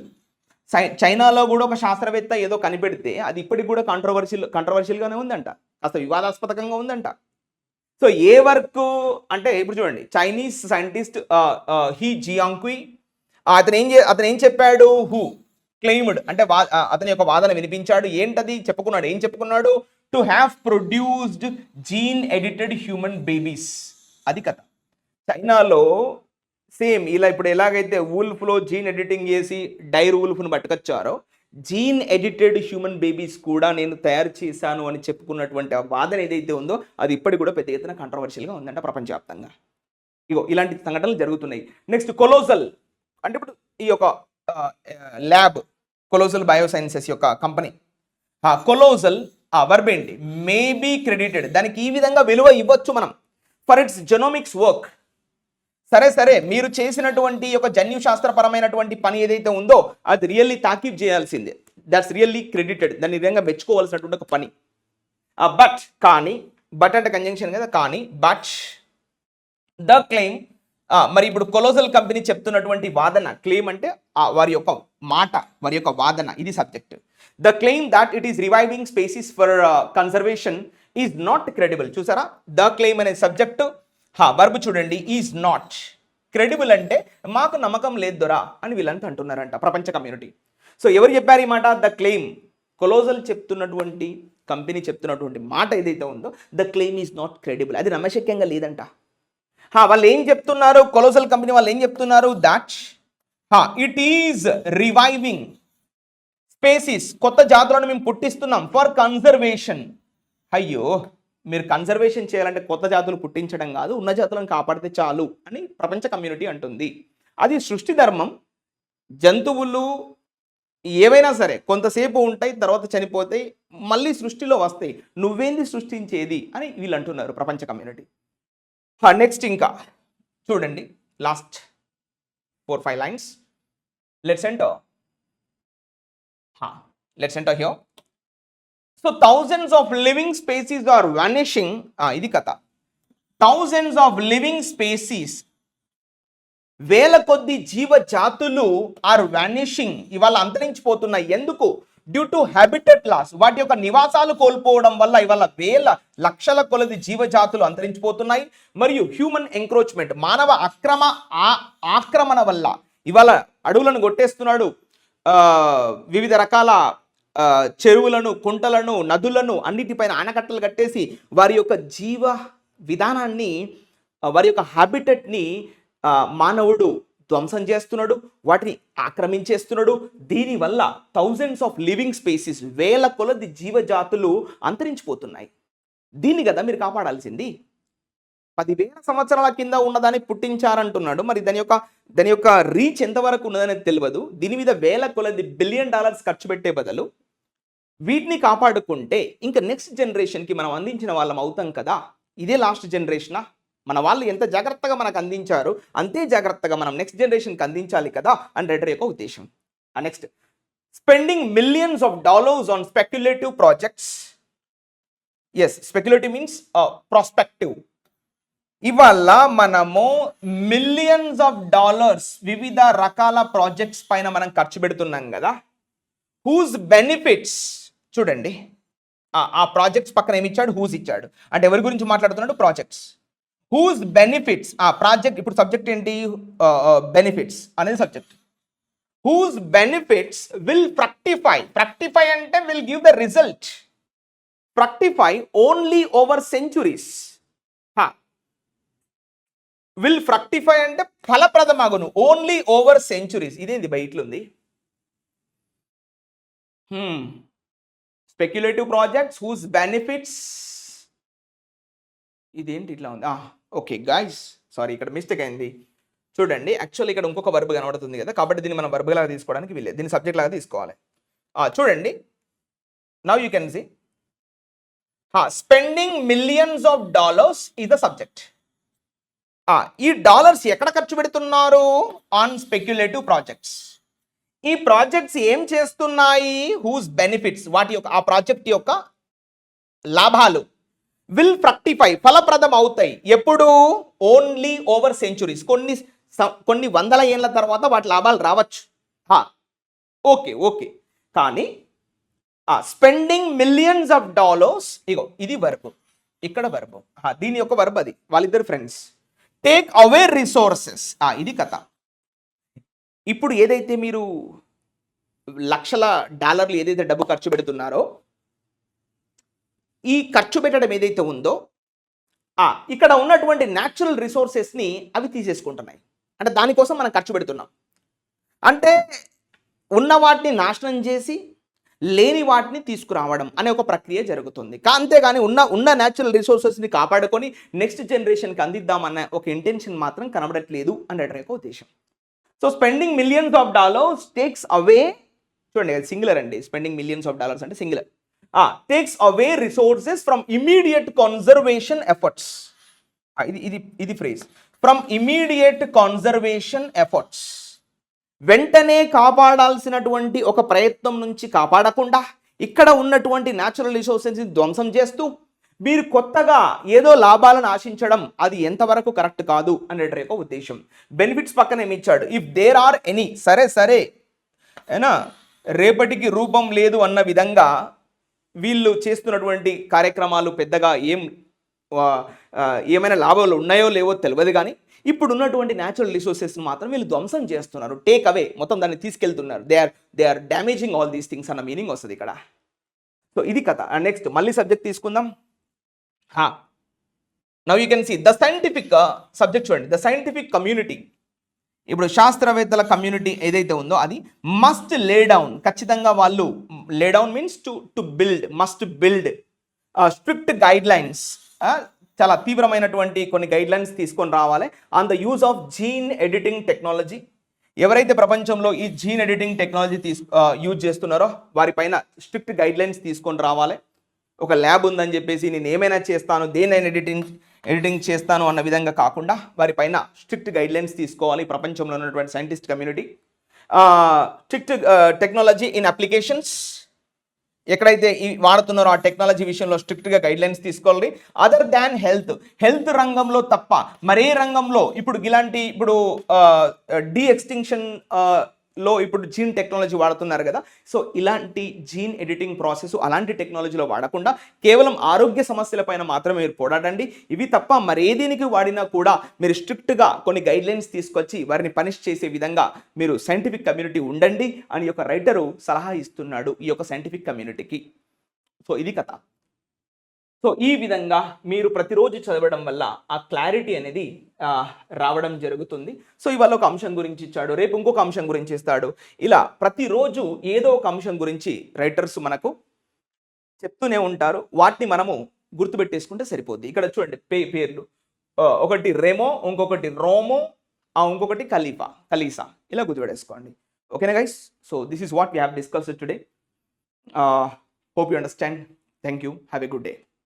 చైనాలో కూడా ఒక శాస్త్రవేత్త ఏదో కనిపెడితే అది ఇప్పటికి కూడా కాంట్రవర్షియల్గానే ఉందంట, అసలు వివాదాస్పదంగా ఉందంట. సో ఏ వర్క్ అంటే ఇప్పుడు చూడండి, చైనీస్ సైంటిస్ట్ హీ జియాంగ్కుయ్, అతను ఏం చెప్పాడు? హూ క్లెయిమ్డ్ అంటే అతని యొక్క వాదన వినిపించాడు. ఏంటది? ఏం చెప్పుకున్నాడు? To have produced gene edited human babies. అది కథ. చైనాలో సేమ్ ఇలా ఇప్పుడు ఎలాగైతే వూల్ఫ్లో జీన్ ఎడిటింగ్ చేసి డైర్ వూల్ఫ్ను పట్టుకొచ్చారో, జీన్ ఎడిటెడ్ హ్యూమన్ బేబీస్ కూడా నేను తయారు చేశాను అని చెప్పుకున్నటువంటి ఆ వాదన ఏదైతే ఉందో అది ఇప్పటికి కూడా పెద్ద ఎత్తున కాంట్రవర్షియల్గా ఉందంట ప్రపంచవ్యాప్తంగా. ఇగో ఇలాంటి సంఘటనలు జరుగుతున్నాయి. నెక్స్ట్ కొలోజల్ అంటే ఇప్పుడు ఈ యొక్క ల్యాబ్ కొలోజల్ బయోసైన్సెస్ యొక్క కంపెనీ కొలోజల్ వర్బ్ ఏంటి, మే బీ క్రెడిటెడ్, దానికి ఈ విధంగా విలువ ఇవ్వచ్చు మనం ఫర్ ఇట్స్ జెనోమిక్స్ వర్క్. సరే మీరు చేసినటువంటి యొక్క జన్యుశాస్త్రపరమైనటువంటి పని ఏదైతే ఉందో అది రియల్లీ తాకీబ్ చేయాల్సిందే, దట్స్ రియల్లీ క్రెడిటెడ్, దాన్ని విధంగా మెచ్చుకోవాల్సినటువంటి ఒక పని. బట్ కానీ బట్ అంటే కంజంక్షన్ కదా, కానీ బట్ ద క్లెయిమ్ మరి ఇప్పుడు కొలోజల్ కంపెనీ చెప్తున్నటువంటి వాదన, క్లెయిమ్ అంటే వారి యొక్క మాట, వారి యొక్క వాదన, ఇది subject. The claim that it is reviving species for conservation is not credible. చూసారా, ద క్లెయిమ్ అనే సబ్జెక్టు వర్బ్ చూడండి, ఈజ్ నాట్ క్రెడిబుల్ అంటే మాకు నమ్మకం లేదు దొరా అని వీళ్ళంతా అంటున్నారంట ప్రపంచ కమ్యూనిటీ. సో ఎవరు చెప్పారు ఈ మాట? ద క్లెయిమ్, కొలోజల్ చెప్తున్నటువంటి కంపెనీ చెప్తున్నటువంటి మాట ఏదైతే ఉందో the claim is not credible, అది నమ్మశక్యంగా లేదంట. వాళ్ళు ఏం చెప్తున్నారు, కొలోజల్ కంపెనీ వాళ్ళు ఏం చెప్తున్నారు, దాట్ ఇట్ ఈజ్ రివైవింగ్ స్పేసీస్, కొత్త జాతులను మేము పుట్టిస్తున్నాం ఫర్ కన్జర్వేషన్. అయ్యో, మీరు కన్జర్వేషన్ చేయాలంటే కొత్త జాతులు పుట్టించడం కాదు, ఉన్న జాతులను కాపాడితే చాలు అని ప్రపంచ కమ్యూనిటీ అంటుంది. అది సృష్టి ధర్మం. జంతువులు ఏవైనా సరే కొంతసేపు ఉంటాయి, తర్వాత చనిపోతాయి, మళ్ళీ సృష్టిలో వస్తాయి, నువ్వేంది సృష్టించేది అని వీళ్ళు అంటున్నారు ప్రపంచ కమ్యూనిటీ. నెక్స్ట్ ఇంకా చూడండి, last 4-5 lines. Let's enter here. So thousands of living species are vanishing. ఇది కథ. Thousands of living species, వేల కొద్ది జీవ జాతులు ఆర్ వానిషింగ్, ఇవాళ అంతరించిపోతున్నాయి. ఎందుకు? డ్యూ టు హ్యాబిటెట్ లాస్, వాటి యొక్క నివాసాలు కోల్పోవడం వల్ల ఇవాళ వేల లక్షల కొలది జీవజాతులు అంతరించిపోతున్నాయి. మరియు హ్యూమన్ ఎంక్రోచ్మెంట్, మానవ ఆక్రమణ వల్ల ఇవాళ అడవులను కొట్టేస్తున్నాడు, వివిధ రకాల చెరువులను, కుంటలను, నదులను అన్నిటిపైన ఆనకట్టలు కట్టేసి వారి యొక్క జీవ విధానాన్ని, వారి యొక్క హ్యాబిటెట్ని మానవుడు ధ్వంసం చేస్తున్నాడు, వాటిని ఆక్రమించేస్తున్నాడు. దీనివల్ల థౌజండ్స్ ఆఫ్ లివింగ్ స్పేసెస్, వేల కొలది జీవజాతులు అంతరించిపోతున్నాయి. దీన్ని కదా మీరు కాపాడాల్సింది. 10,000 సంవత్సరాల కింద ఉన్నదాన్ని పుట్టించారంటున్నాడు. మరి దాని యొక్క రీచ్ ఎంతవరకు ఉన్నదని తెలియదు. దీని మీద వేల కొలది $1 బిలియన్ ఖర్చు పెట్టే బదులు వీటిని కాపాడుకుంటే ఇంకా నెక్స్ట్ జనరేషన్కి మనం అందించిన వాళ్ళం అవుతాం కదా. ఇదే లాస్ట్ జనరేషనా? మన వాళ్ళు ఎంత జాగ్రత్తగా మనకు అందించారు అంతే జాగ్రత్తగా మనం నెక్స్ట్ జనరేషన్కి అందించాలి కదా అని రైటర్ యొక్క ఉద్దేశం. Next, spending $millions on speculative projects. Yes, speculative means prospective. ఇవాళ మనము $millions వివిధ రకాల ప్రాజెక్ట్స్ పైన మనం ఖర్చు పెడుతున్నాం కదా. హూజ్ బెనిఫిట్స్ చూడండి, ఆ ప్రాజెక్ట్స్ పక్కన ఏమి ఇచ్చాడు, హూజ్ ఇచ్చాడు. అంటే ఎవరి గురించి మాట్లాడుతున్నాడు? ప్రాజెక్ట్స్. హూజ్ బెనిఫిట్స్, ఆ ప్రాజెక్ట్, ఇప్పుడు సబ్జెక్ట్ ఏంటి, బెనిఫిట్స్ అనేది subject. Whose benefits will fructify అంటే will give the result. Fructify only over centuries. Will fructify అంటే ఫలప్రదమగును ఓన్లీ ఓవర్ సెంచురీస్. ఇదేంది బయటలుంది? స్పెక్యులేటివ్ ప్రాజెక్ట్స్, హూజ్ బెనిఫిట్స్, ఇదేంటి ఇట్లా ఉంది? ఓకే గైస్, సారీ, ఇక్కడ మిస్టేక్ అయింది. చూడండి, యాక్చువల్లీ ఇక్కడ ఇంకొక వర్బ్ కనబడుతుంది కదా, కాబట్టి దీన్ని మనం వర్బ్ లాగా తీసుకోవడానికి వీలేదు, దీన్ని సబ్జెక్ట్ లాగా తీసుకోవాలి. చూడండి, now you can see spending $millions is the subject. ఈ డాలర్స్ ఎక్కడ ఖర్చు పెడుతున్నారు? On speculative projects. ఈ ప్రాజెక్ట్స్ ఏం చేస్తున్నాయి? హూజ్ బెనిఫిట్స్, వాటి యొక్క, ఆ ప్రాజెక్ట్ యొక్క లాభాలు విల్ ఫ్రక్టిఫై, ఫలప్రదం అవుతాయి. ఎప్పుడు? ఓన్లీ ఓవర్ సెంచురీస్, కొన్ని వందల ఏళ్ళ తర్వాత వాటి లాభాలు రావచ్చు. ఓకే, కానీ స్పెండింగ్ $millions, ఇగో ఇది వర్బ్, ఇక్కడ వర్బ్, దీని యొక్క వర్బ్ అది, వాళ్ళిద్దరు ఫ్రెండ్స్. టేక్ అవే రిసోర్సెస్, ఇది కథ. ఇప్పుడు ఏదైతే మీరు లక్షల డాలర్లు ఏదైతే డబ్బు ఖర్చు పెడుతున్నారో, ఈ ఖర్చు పెట్టడం ఏదైతే ఉందో ఇక్కడ ఉన్నటువంటి న్యాచురల్ రిసోర్సెస్ని అవి తీసేసుకుంటున్నాయి. అంటే దానికోసం మనం ఖర్చు పెడుతున్నాం. అంటే ఉన్న వాటిని నాశనం చేసి లేని వాటిని తీసుకురావడం అనే ఒక ప్రక్రియ జరుగుతుంది. అంతేగాని ఉన్న న్యాచురల్ రిసోర్సెస్ని కాపాడుకొని నెక్స్ట్ జనరేషన్కి అందిద్దామన్న ఒక ఇంటెన్షన్ మాత్రం కనబడట్లేదు అనే ఒక ఉద్దేశం. So spending millions of dollars takes away, చూడండి సింగులర్ అండి, స్పెండింగ్ మిలియన్స్ ఆఫ్ డాలర్స్ అంటే singular, takes away resources from immediate conservation efforts. ఇది phrase, from immediate conservation efforts. వెంటనే కాపాడాల్సినటువంటి ఒక ప్రయత్నం నుంచి కాపాడకుండా ఇక్కడ ఉన్నటువంటి న్యాచురల్ రిసోర్సెస్ని ధ్వంసం చేస్తూ మీరు కొత్తగా ఏదో లాభాలను ఆశించడం అది ఎంతవరకు కరెక్ట్ కాదు అనే ఒక ఉద్దేశం. బెనిఫిట్స్ పక్కన ఏమి ఇచ్చాడు, ఇఫ్ దేర్ ఆర్ ఎనీ, సరే ఏనా రేపటికి రూపం లేదు అన్న విధంగా వీళ్ళు చేస్తున్నటువంటి కార్యక్రమాలు పెద్దగా ఏమైనా లాభాలు ఉన్నాయో లేవో తెలియదు, కానీ ఇప్పుడు ఉన్నటువంటి న్యాచురల్ రిసోర్సెస్ మాత్రం వీళ్ళు ధ్వంసం చేస్తున్నారు, టేక్ అవే, మొత్తం దాన్ని తీసుకెళ్తున్నారు, they are damaging all these things అన్న మీనింగ్ వస్తుంది ఇక్కడ. సో ఇది కథ. అండ్ నెక్స్ట్ మళ్ళీ సబ్జెక్ట్ తీసుకుందాం. Now you can see the scientific subject. చూడండి, ద సైంటిఫిక్ కమ్యూనిటీ, ఇప్పుడు శాస్త్రవేత్తల కమ్యూనిటీ ఏదైతే ఉందో అది మస్ట్ లే డౌన్, ఖచ్చితంగా వాళ్ళు lay down means to build, must build strict guidelines, చాలా తీవ్రమైనటువంటి కొన్ని గైడ్ లైన్స్ తీసుకొని రావాలి on the use of gene editing technology. ఎవరైతే ప్రపంచంలో ఈ జీన్ ఎడిటింగ్ టెక్నాలజీ యూజ్ చేస్తున్నారో వారిపైన స్ట్రిక్ట్ గైడ్ లైన్స్ తీసుకొని రావాలి. ఒక ల్యాబ్ ఉందని చెప్పేసి నేను ఏమైనా చేస్తాను, దేనైనా ఎడిటింగ్ చేస్తాను అన్న విధంగా కాకుండా వారిపైన స్ట్రిక్ట్ గైడ్ లైన్స్ తీసుకోవాలి ప్రపంచంలో ఉన్నటువంటి scientist community. Strict technology in applications, ఎక్కడైతే వాడుతున్నారో ఆ టెక్నాలజీ విషయంలో స్ట్రిక్ట్గా గైడ్ లైన్స్ తీసుకోవాలి. అదర్ దాన్ హెల్త్ రంగంలో తప్ప మరే రంగంలో ఇప్పుడు ఇలాంటి ఇప్పుడు డీ ఎక్స్టింక్షన్ లో ఇప్పుడు జీన్ టెక్నాలజీ వాడుతున్నారు కదా, సో ఇలాంటి జీన్ ఎడిటింగ్ ప్రాసెస్ అలాంటి టెక్నాలజీలో వాడకుండా కేవలం ఆరోగ్య సమస్యలపైన మాత్రమే మీరు పోరాడండి. ఇవి తప్ప మరేదేనికి వాడినా కూడా మీరు స్ట్రిక్ట్గా కొన్ని గైడ్ లైన్స్ తీసుకొచ్చి వారిని పనిష్ చేసే విధంగా మీరు సైంటిఫిక్ కమ్యూనిటీ ఉండండి అని ఒక రైటరు సలహా ఇస్తున్నాడు ఈ యొక్క సైంటిఫిక్ కమ్యూనిటీకి. సో ఇది కథ. సో ఈ విధంగా మీరు ప్రతిరోజు చదవడం వల్ల ఆ క్లారిటీ అనేది రావడం జరుగుతుంది. సో ఇవాళ ఒక అంశం గురించి ఇచ్చాడు, రేపు ఇంకొక అంశం గురించి ఇస్తాడు. ఇలా ప్రతిరోజు ఏదో ఒక అంశం గురించి రైటర్స్ మనకు చెప్తూనే ఉంటారు. వాటిని మనము గుర్తుపెట్టేసుకుంటే సరిపోద్ది. ఇక్కడ చూడండి పేర్లు, ఒకటి రెమో, ఇంకొకటి రోమో, ఇంకొకటి కలీసా, ఇలా గుర్తుపెట్టేసుకోండి. ఓకేనా guys? So this is what we have discussed today. Hope you understand. Thank you. Have a good day.